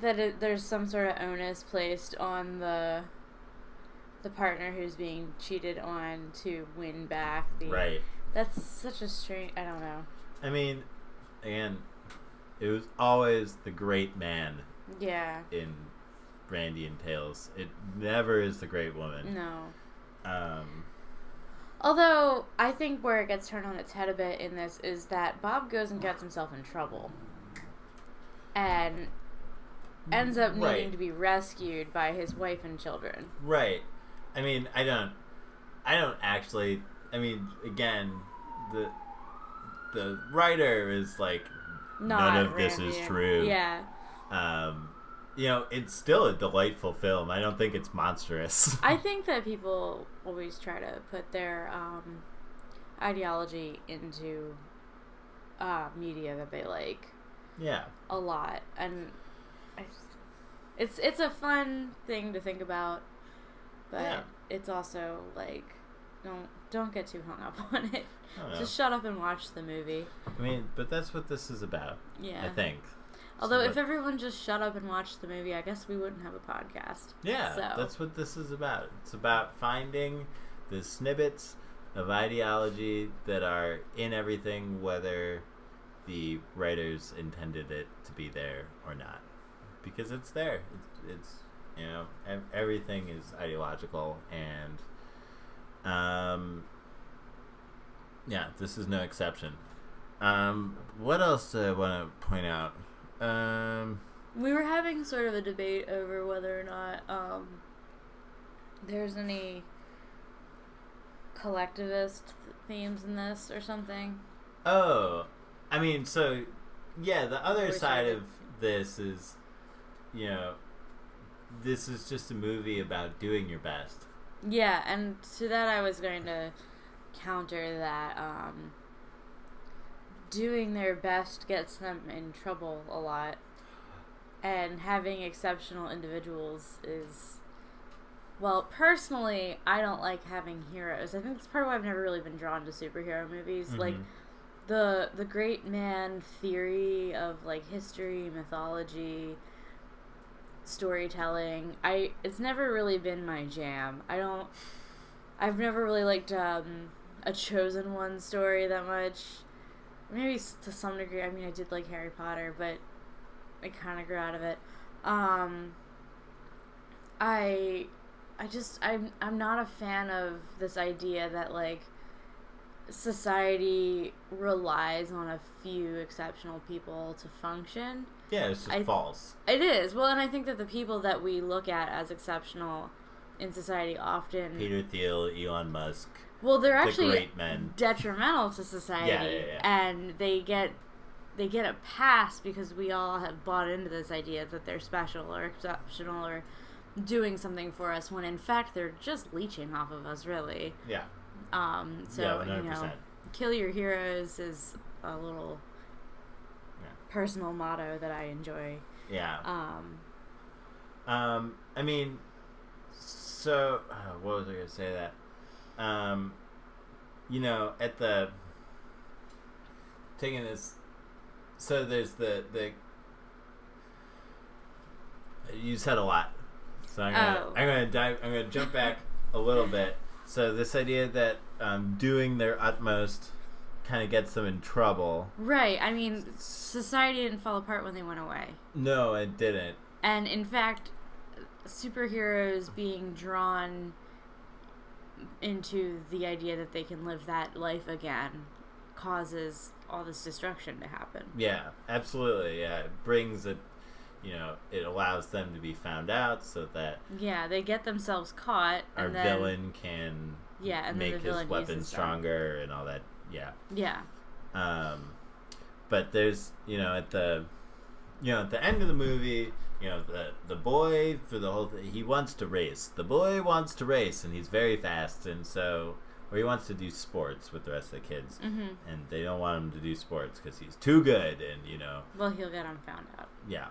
that there's some sort of onus placed on the partner who's being cheated on to win back the right. That's such a strange. I don't know. I mean, again, it was always the great man. Yeah. In Randian tales, it never is the great woman. No. Although I think where it gets turned on its head a bit in this is that Bob goes and gets himself in trouble, and ends up needing to be rescued by his wife and children. Right. I mean, I don't actually. I mean, again, the writer is like, none of this is true. Yeah. it's still a delightful film. I don't think it's monstrous. I think that people always try to put their ideology into media that they like. Yeah. A lot, and it's a fun thing to think about, but it's also like don't get too hung up on it. Just shut up and watch the movie. I mean, but that's what this is about. Yeah. I think. Although if everyone just shut up and watched the movie, I guess we wouldn't have a podcast. Yeah, so. That's what this is about. It's about finding the snippets of ideology that are in everything, whether the writers intended it to be there or not. Because it's there. It's everything is ideological, and this is no exception. What else do I want to point out? We were having sort of a debate over whether or not there's any collectivist themes in this or something. Oh, I mean, so yeah, the other side of this is, this is just a movie about doing your best. Yeah, and to that I was going to counter that doing their best gets them in trouble a lot, and having exceptional individuals is, well, personally, I don't like having heroes. I think that's part of why I've never really been drawn to superhero movies. Like, the great man theory of, like, history, mythology, storytelling, it's never really been my jam. I've never really liked a Chosen One story that much. Maybe to some degree. I mean, I did like Harry Potter, but I kind of grew out of it. I'm not a fan of this idea that, like, society relies on a few exceptional people to function. Yeah, it's just false. It is. Well, and I think that the people that we look at as exceptional in society often... Peter Thiel, Elon Musk... Well, they're actually great men. Detrimental to society, and they get a pass because we all have bought into this idea that they're special or exceptional or doing something for us, when in fact they're just leeching off of us, really. Yeah. So 100%. Kill your heroes is a little personal motto that I enjoy. Yeah. I mean, so what was I gonna say that? At the taking this, so there's the you said a lot, so I'm gonna jump back a little bit. So this idea that doing their utmost kind of gets them in trouble. Right. I mean, society didn't fall apart when they went away. No, it didn't. And in fact, superheroes being drawn into the idea that they can live that life again causes all this destruction to happen. Yeah, absolutely. Yeah, it brings it, it allows them to be found out so that they get themselves caught, our and then villain can make his weapon stronger and all that. Yeah. But there's at the end of the movie, the boy, through the whole thing, he wants to race. The boy wants to race, and he's very fast, and or he wants to do sports with the rest of the kids, and they don't want him to do sports because he's too good, and well, he'll get him found out. Yeah.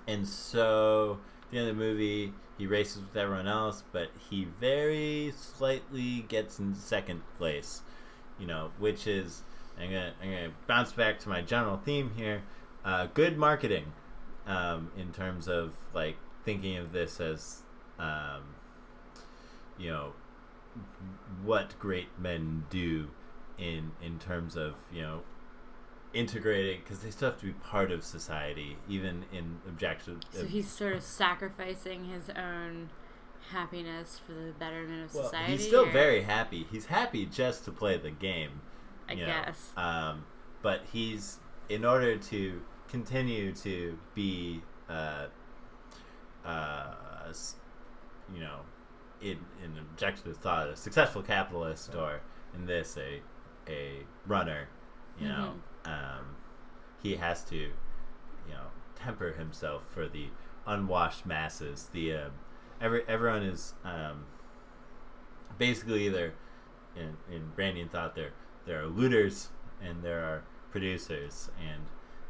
And so at the end of the movie, he races with everyone else, but he very slightly gets in second place, which is, I'm gonna bounce back to my general theme here. Good marketing, in terms of, like, thinking of this as, what great men do in terms of, integrating, because they still have to be part of society, even in objective. So he's sort of sacrificing his own happiness for the betterment of society. He's still very happy. He's happy just to play the game, I guess. But he's, in order to continue to be, in objective thought, a successful capitalist, or in this, a runner, he has to, temper himself for the unwashed masses. Everyone is basically either in Brandian thought there are looters and there are producers, and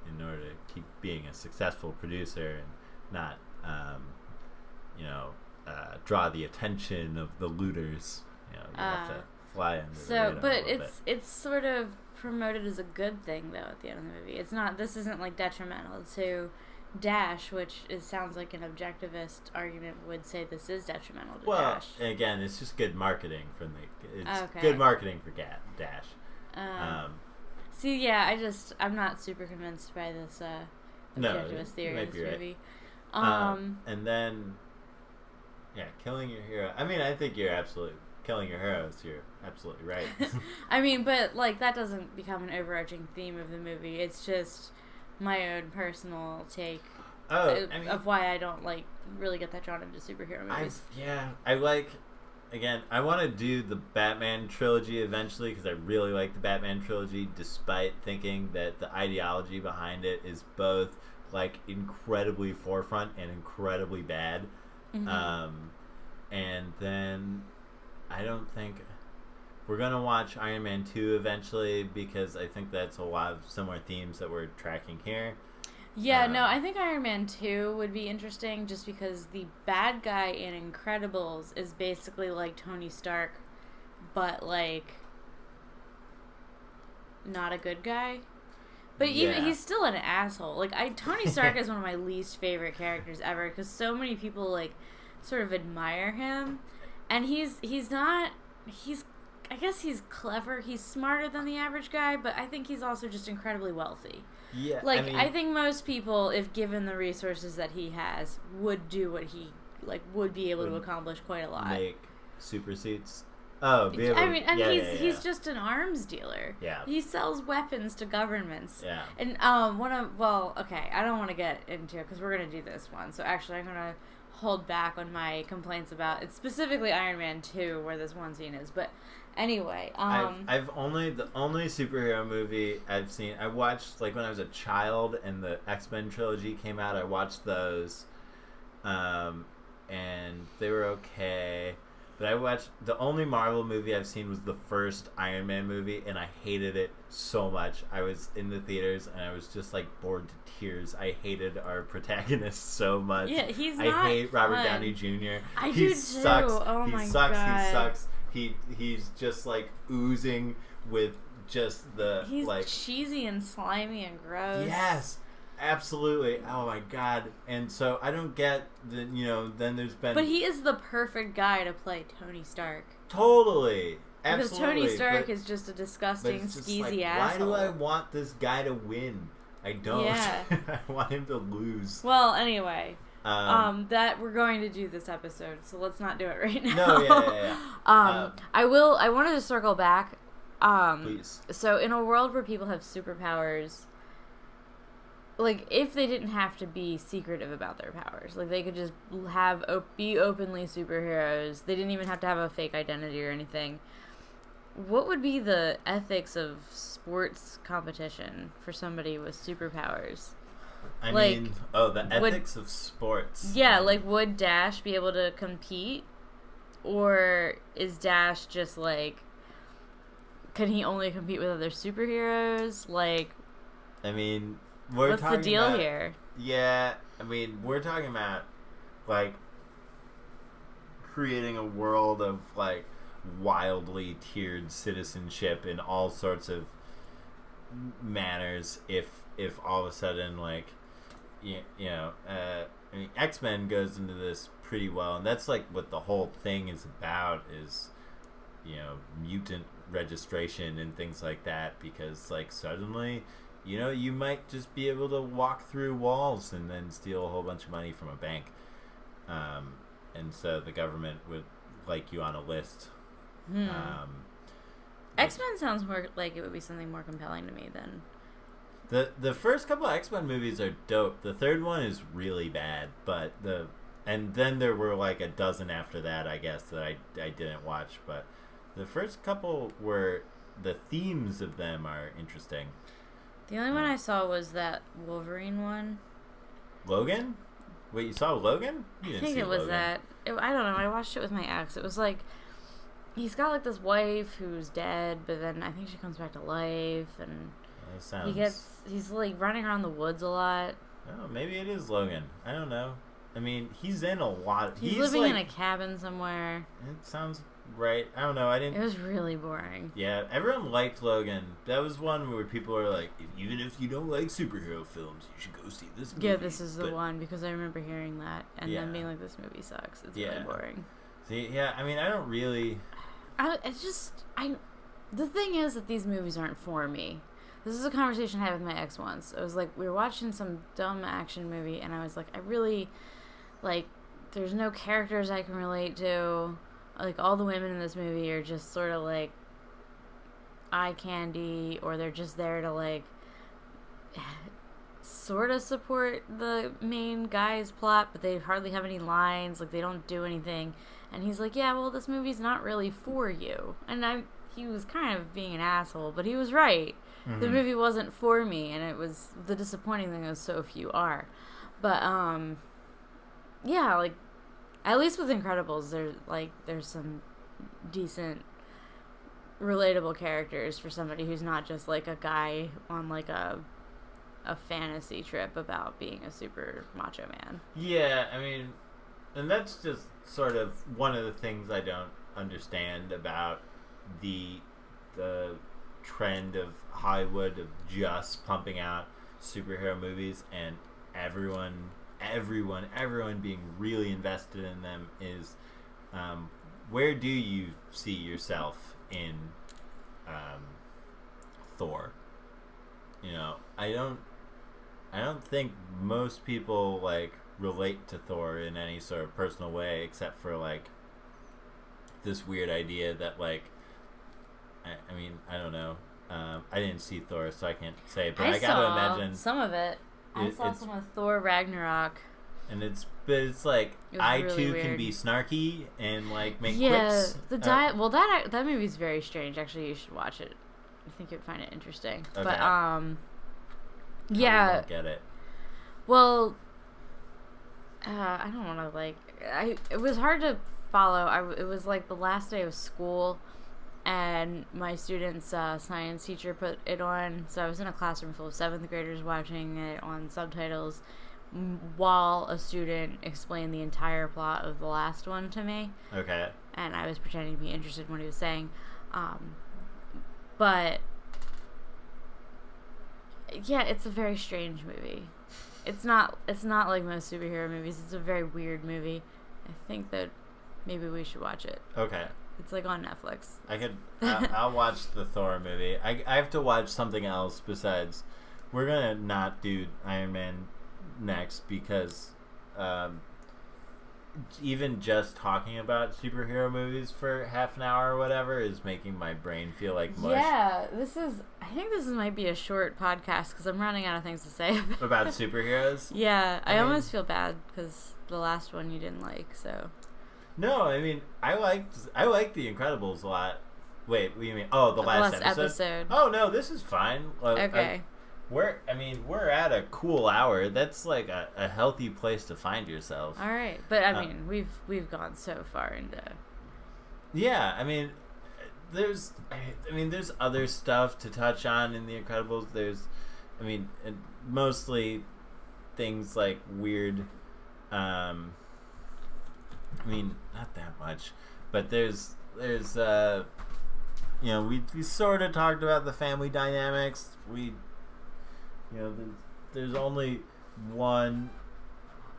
in order to keep being a successful producer and not draw the attention of the looters, you have to fly under the radar but a little bit. it's sort of promoted as a good thing though at the end of the movie. It's not. This isn't like detrimental to Dash, which sounds like an objectivist argument would say this is detrimental to Dash. Well, again, it's just good marketing good marketing for Dash. See, yeah, I'm not super convinced by this objectivist theory in this movie. And then, killing your hero. I mean, I think killing your heroes. You're absolutely right. I mean, but like that doesn't become an overarching theme of the movie. It's just my own personal take of why I don't really get that drawn into superhero movies. I want to do the Batman trilogy eventually because I really like the Batman trilogy, despite thinking that the ideology behind it is both incredibly forefront and incredibly bad. Mm-hmm. And then I don't think we're gonna watch Iron Man 2 eventually because I think that's a lot of similar themes that we're tracking here. Yeah, no, I think Iron Man 2 would be interesting just because the bad guy in Incredibles is basically like Tony Stark, but not a good guy. But even he's still an asshole. Tony Stark is one of my least favorite characters ever because so many people sort of admire him, and I guess he's clever. He's smarter than the average guy, but I think he's also just incredibly wealthy. Yeah, I think most people, if given the resources that he has, would do what he would be able to accomplish quite a lot. Make super suits. He's just an arms dealer. Yeah, he sells weapons to governments. Yeah, and I don't want to get into it because we're gonna do this one. So actually, I'm gonna hold back on my complaints about it, specifically Iron Man 2, where this one scene is. But anyway, the only superhero movie I've seen, I watched when I was a child and the X-Men trilogy came out. I watched those, and they were okay. But the only Marvel movie I've seen was the first Iron Man movie, and I hated it so much. I was in the theaters, and I was just bored to tears. I hated our protagonist so much. Yeah, he's not I hate fun. Robert Downey Jr. I He do sucks. too. Oh he my sucks. God. He sucks. He's just oozing with just he's cheesy and slimy and gross. Yes. Absolutely. Oh my God. And so I don't get then there's been. But he is the perfect guy to play Tony Stark. Totally. Because Absolutely. Tony Stark is just a disgusting, skeezy asshole. Why do I want this guy to win? I don't. Yeah. I want him to lose. Well, anyway. That we're going to do this episode, so let's not do it right now. No, yeah. I wanted to circle back. Please. So in a world where people have superpowers, if they didn't have to be secretive about their powers, they could just be openly superheroes. They didn't even have to have a fake identity or anything. What would be the ethics of sports competition for somebody with superpowers? The ethics of sports. Yeah, would Dash be able to compete? Or is Dash just can he only compete with other superheroes? What's the deal here? Yeah, we're talking about creating a world of wildly tiered citizenship in all sorts of manners. If all of a sudden X-Men goes into this pretty well, and that's what the whole thing is about is mutant registration and things like that, because suddenly you might just be able to walk through walls and then steal a whole bunch of money from a bank, and so the government would like you on a list. X-Men sounds more like it would be something more compelling to me than the first couple of X-Men movies are dope. The third one is really bad, but and then there were a dozen after that, I guess, that I didn't watch, but the first couple were, the themes of them are interesting. The only one I saw was that Wolverine one. Logan? Wait, you saw Logan? You I didn't think see it was Logan. that. I don't know. I watched it with my ex. It was like he's got like this wife who's dead, but then I think she comes back to life, and That sounds... he's like running around the woods a lot. Oh, maybe it is Logan. I don't know. I mean, he's in a lot. He's living in a cabin somewhere. It sounds right. I don't know. It was really boring. Yeah, everyone liked Logan. That was one where people were like, even if you don't like superhero films, you should go see this movie. Yeah, this is the one, because I remember hearing that and then being like, this movie sucks. It's really boring. See, yeah, I mean, I don't really... The thing is that these movies aren't for me. This is a conversation I had with my ex once. I was like, we were watching some dumb action movie, and I was like, I really, like, there's no characters I can relate to. Like, all the women in this movie are just sort of, like, eye candy, or they're just there to, like, sort of support the main guy's plot, but they hardly have any lines. Like, they don't do anything. And he's like, yeah, well, this movie's not really for you. And he was kind of being an asshole, but he was right. Mm-hmm. The movie wasn't for me, and it was the disappointing thing is so few are. But, yeah, like, at least with Incredibles, there's some decent, relatable characters for somebody who's not just, like, a guy on, like, a fantasy trip about being a super macho man. Yeah, I mean, and that's just sort of one of the things I don't understand about the trend of Hollywood of just pumping out superhero movies and everyone being really invested in them is where do you see yourself in Thor? You know, I don't think most people like relate to Thor in any sort of personal way, except for like this weird idea that like I mean, I don't know. I didn't see Thor, so I can't say, but I gotta imagine some of it. I saw some of Thor Ragnarok. And it's like I really too weird. Can be snarky and like make quips. Well, that movie's very strange. Actually, you should watch it. I think you'd find it interesting. Okay. But yeah. I don't get it. Well, I don't want to like. It was hard to follow. It was like the last day of school, and my student's science teacher put it on. So I was in a classroom full of 7th graders watching it on subtitles, while a student explained the entire plot of the last one to me. Okay. And I was pretending to be interested in what he was saying. But yeah, it's a very strange movie. It's not like most superhero movies. It's a very weird movie. I think that maybe we should watch it. Okay. It's like on Netflix. I'll watch the Thor movie. I have to watch something else besides. We're gonna not do Iron Man next because even just talking about superhero movies for half an hour or whatever is making my brain feel like mush. Yeah, I think this might be a short podcast because I'm running out of things to say about superheroes. Yeah, I almost feel bad because the last one you didn't like. So no, I mean I liked The Incredibles a lot. Wait, what do you mean? Oh, the last episode. Oh no, this is fine. Okay. We're at a cool hour. That's like a healthy place to find yourself. All right, but I mean, we've gone so far into. Yeah, I mean, there's other stuff to touch on in The Incredibles. Mostly things like weird. Not that much, but there's we sort of talked about the family dynamics. There's only one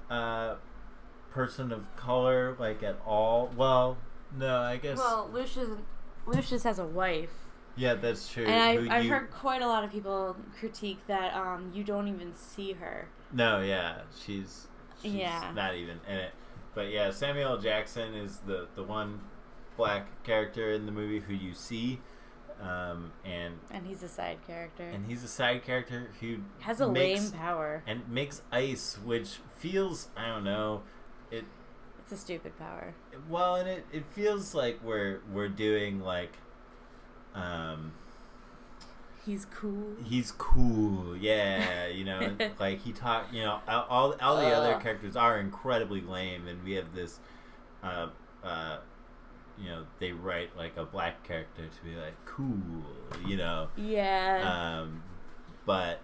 person of color, like, at all. Well, no, I guess. Well, Lucius has a wife. Yeah, that's true. And I've heard quite a lot of people critique that you don't even see her. No, yeah, she's not even in it. But yeah, Samuel L. Jackson is the one black character in the movie who you see. And he's a side character. And he's a side character who has a lame power. And makes ice, which feels, I don't know, it's a stupid power. Well, and it feels like we're doing like He's cool. He's cool, yeah. You know, like he talk. You know, all the other characters are incredibly lame, and we have this. You know, they write like a black character to be like cool. You know. Yeah. But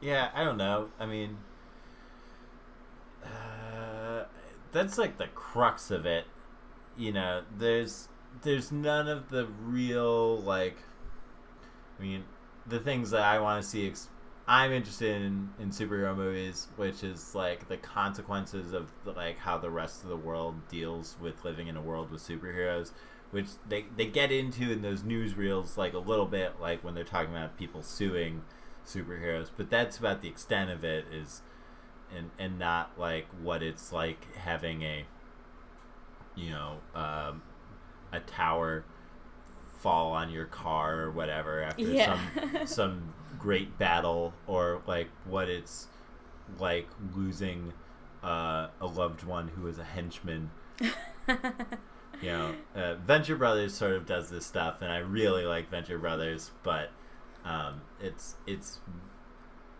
yeah, I don't know. I mean, that's like the crux of it. You know, there's none of the real like. I mean, the things that I want to see. I'm interested in superhero movies, which is like the consequences of like how the rest of the world deals with living in a world with superheroes, which they get into in those newsreels like a little bit, like when they're talking about people suing superheroes, but that's about the extent of it is, and not like what it's like having a, you know, a tower fall on your car or whatever after some great battle, or like what it's like losing a loved one who is a henchman. You know, Venture Brothers sort of does this stuff, and I really like Venture Brothers, but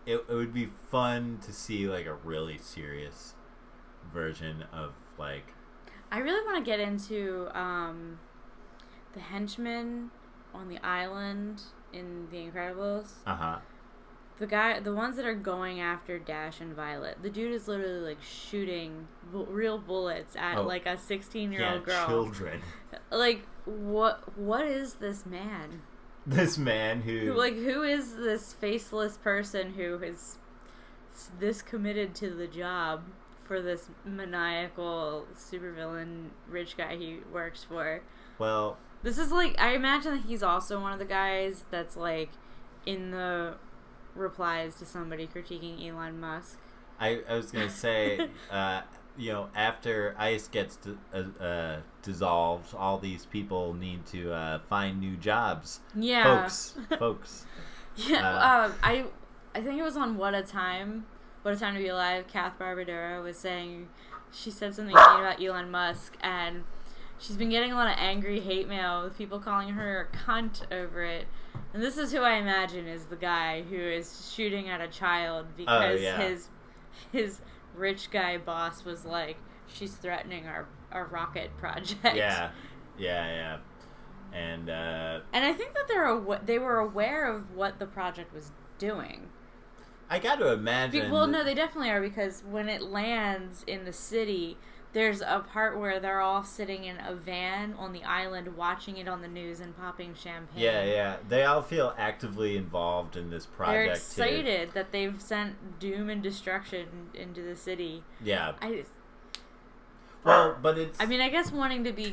it would be fun to see like a really serious version of like. I really want to get into the henchmen on the island in The Incredibles. The ones that are going after Dash and Violet. The dude is literally like shooting real bullets at like a 16-year-old girl. Children. Like what is this man? This man who is this faceless person who is this committed to the job for this maniacal supervillain rich guy he works for? Well, this is like, I imagine that he's also one of the guys that's like in the replies to somebody critiquing Elon Musk. I was gonna say, you know, after ICE gets dissolved, all these people need to find new jobs. Yeah, folks. Yeah, I think it was on What a Time to Be Alive. Kath Barbadura was saying, she said something about Elon Musk, and she's been getting a lot of angry hate mail with people calling her a cunt over it. And this is who I imagine is the guy who is shooting at a child because his rich guy boss was like, she's threatening our rocket project. Yeah. And I think that they were aware of what the project was doing. I got to imagine. Well, no, they definitely are, because when it lands in the city, there's a part where they're all sitting in a van on the island watching it on the news and popping champagne. Yeah. They all feel actively involved in this project. They're excited that they've sent doom and destruction into the city. Yeah. Well, but it's... I mean, I guess wanting to be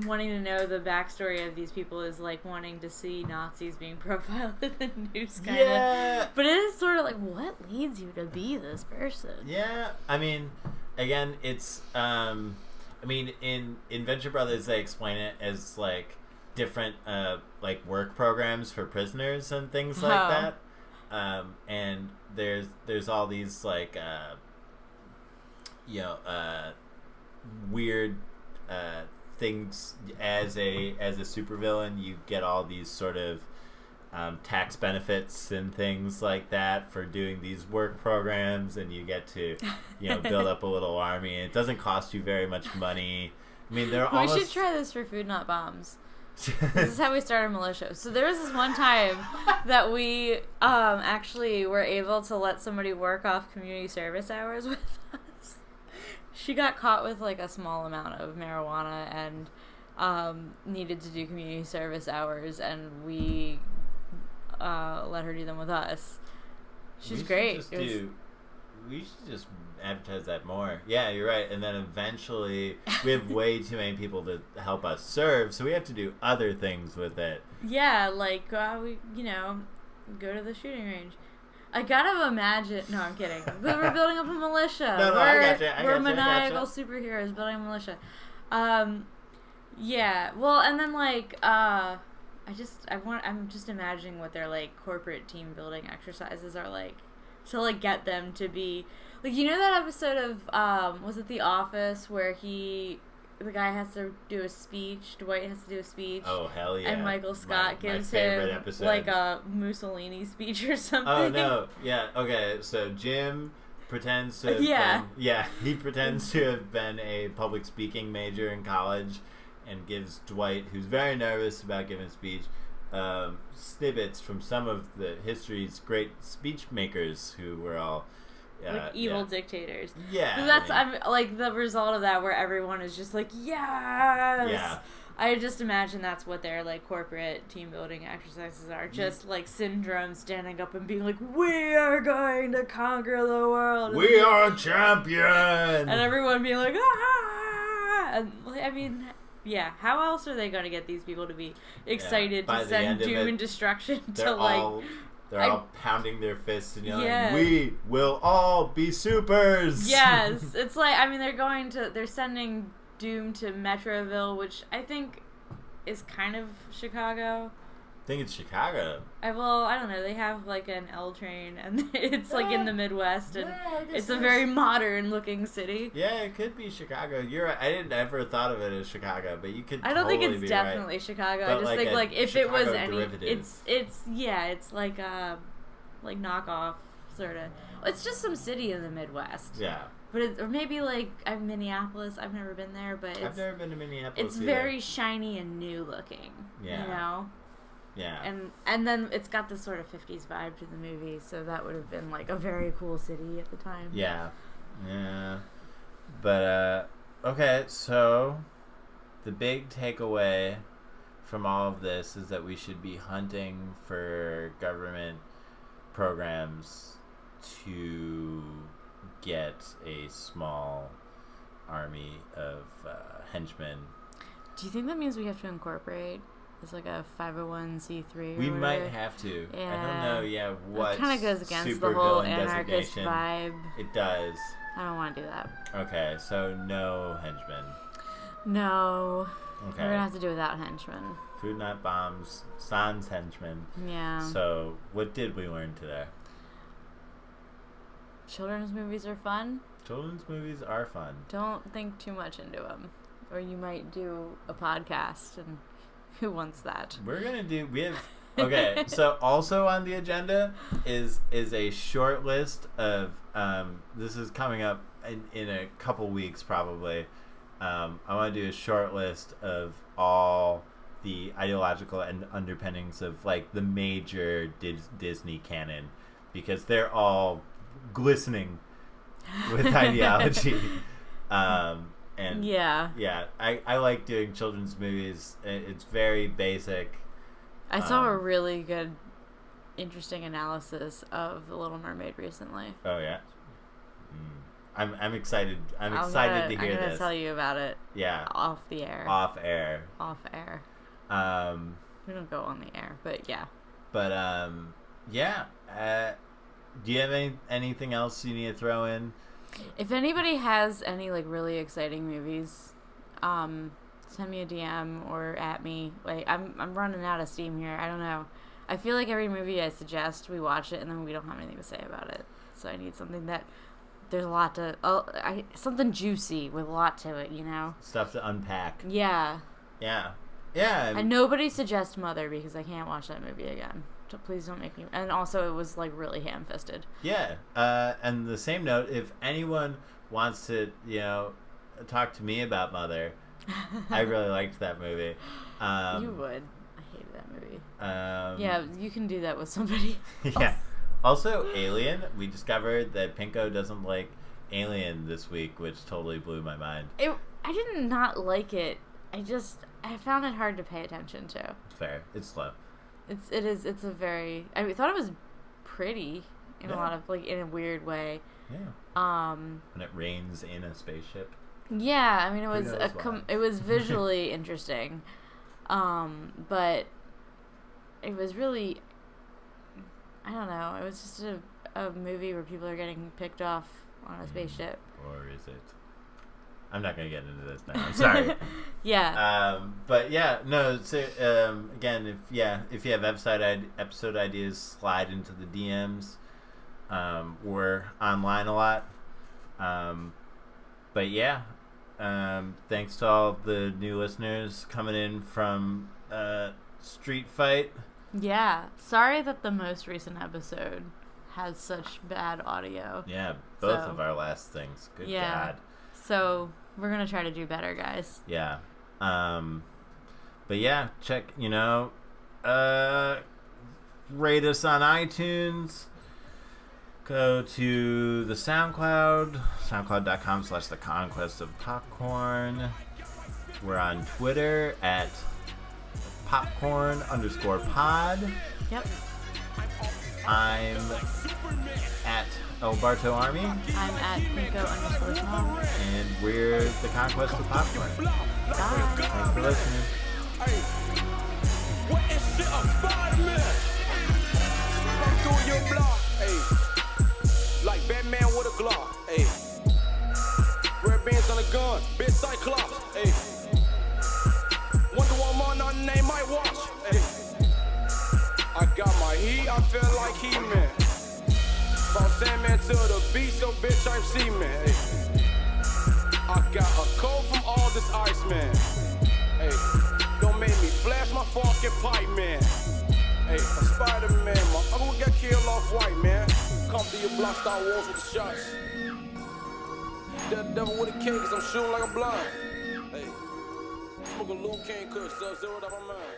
wanting to know the backstory of these people is like wanting to see Nazis being profiled in the news, kind of. Yeah. But it is sort of like, what leads you to be this person? Yeah. I mean, again, it's... I mean, in Venture Brothers, they explain it as, like, different, like, work programs for prisoners and things like that. And there's all these, like, weird things. As a supervillain, you get all these sort of tax benefits and things like that for doing these work programs, and you get to build up a little army, and it doesn't cost you very much money. I mean, we should try this for Food Not Bombs. This is how we started militia. So there was this one time that we actually were able to let somebody work off community service hours with us. She got caught with like a small amount of marijuana and needed to do community service hours, and we let her do them with us. She's great. We should just advertise that more. Yeah, you're right. And then eventually we have way too many people to help us serve, so we have to do other things with it. Yeah, like we go to the shooting range. I gotta imagine. No, I'm kidding. But we're building up a militia. No, I gotcha. We're maniacal superheroes building a militia. Yeah. Well, and then like, I'm just imagining what their like corporate team building exercises are like, to like get them to be like, that episode of was it The Office where he the guy has to do a speech. Dwight has to do a speech. Oh, hell yeah. And Michael Scott gives favorite him episode. like a Mussolini speech or something. Oh, no. Yeah, okay. So Jim pretends to have he pretends to have been a public speaking major in college and gives Dwight, who's very nervous about giving a speech, snippets from some of the history's great speech makers who were all like evil dictators. Yeah. So that's I'm like the result of that, where everyone is just like, yes. Yeah. I just imagine that's what their like corporate team building exercises are. Just like Syndrome standing up and being like, "We are going to conquer the world. We are a champion." And everyone being like, "Ah!" And I mean, yeah. How else are they going to get these people to be excited to send doom and destruction to like? They're all pounding their fists and yelling, "We will all be supers!" Yes. It's like, I mean, they're sending Doom to Metroville, which I think is kind of Chicago. I think it's Chicago. I don't know. They have like an L train, and it's like in the Midwest, and it's a very modern looking city. Yeah, it could be Chicago. You're right. I didn't ever thought of it as Chicago, but you could. I don't totally think it's be definitely right. Chicago. But I just think like if it was Chicago any, derivative. it's like like knockoff sort of. It's just some city in the Midwest. Yeah. But or maybe like Minneapolis. I've never been there, but I've never been to Minneapolis. It's very shiny and new looking. Yeah. You know. Yeah. And then it's got this sort of 50s vibe to the movie, so that would have been like a very cool city at the time. Yeah. Yeah. But okay, so the big takeaway from all of this is that we should be hunting for government programs to get a small army of henchmen. Do you think that means we have to incorporate as like a 501c3? We might have to. Yeah. I don't know. Yeah, what? It kind of goes against the whole anarchist vibe. It does. I don't want to do that. Okay, so no henchmen. No. Okay. We're gonna have to do without henchmen. Food not bombs. Sans henchmen. Yeah. So what did we learn today? Children's movies are fun. Children's movies are fun. Don't think too much into them, or you might do a podcast, and who wants that? We have okay. So also on the agenda is a short list of this is coming up in a couple weeks probably. I want to do a short list of all the ideological and underpinnings of like the major Disney canon, because they're all glistening with ideology. And I like doing children's movies. It's very basic. I saw a really good, interesting analysis of The Little Mermaid recently. Oh yeah, I'm excited. I'm excited to hear this. I'm gonna tell you about it. Yeah, off the air. Off air. Off air. We don't go on the air, but yeah. But yeah. Do you have anything else you need to throw in? If anybody has any like really exciting movies, send me a DM or at me. Like I'm running out of steam here. I don't know. I feel like every movie I suggest, we watch it and then we don't have anything to say about it. So I need something that there's a lot to something juicy with a lot to it, you know? Stuff to unpack. Yeah. Yeah. Yeah. And nobody suggest Mother, because I can't watch that movie again. So please don't make me. And also, it was like really ham-fisted. Yeah. And the same note, if anyone wants to, talk to me about Mother, I really liked that movie. You would. I hated that movie. Yeah, you can do that with somebody else. Yeah. Also, Alien. We discovered that Pinko doesn't like Alien this week, which totally blew my mind. I did not like it. I found it hard to pay attention to. Fair. It's slow. It's a very. I thought it was pretty in a lot of in a weird way. Yeah. When it rains in a spaceship. Yeah, I mean it was visually interesting, but it was really. I don't know. It was just a movie where people are getting picked off on a spaceship. Or is it? I'm not going to get into this now. I'm sorry. Yeah. But yeah, no. So again, if you have episode ideas, slide into the DMs. We're online a lot. But yeah, Thanks to all the new listeners coming in from Street Fight. Yeah. Sorry that the most recent episode has such bad audio. Yeah, both of our last things. Good God. So we're going to try to do better, guys. Yeah. But yeah, check, rate us on iTunes. Go to the SoundCloud, soundcloud.com/the Conquest of Popcorn. We're on Twitter at popcorn_pod. Yep. I'm at El Barto Army. I'm at Pinko_small. And we're the Conquest of Popcorn. Bye. Thanks for listening. What is shit a Spider-Man? Come through your block, ayy. Like Batman with a Glock, ayy. Red bands on a gun, bitch Cyclops, ayy. Wonder Woman on the name I watch, ayy. I got my heat, I feel like He-Man. From Sandman to the beat, so bitch I'm Seaman, ayy. I got a cold from all this Iceman, ayy. Don't make me flash my fucking pipe, man. Hey, a Spider-Man, my uncle got killed off white, man. Come through your block, Star Wars with the shots. That devil with a K, cause I'm shooting like a blind. Hey, smoke a Luke King Kush, Sub-Zero out my mind.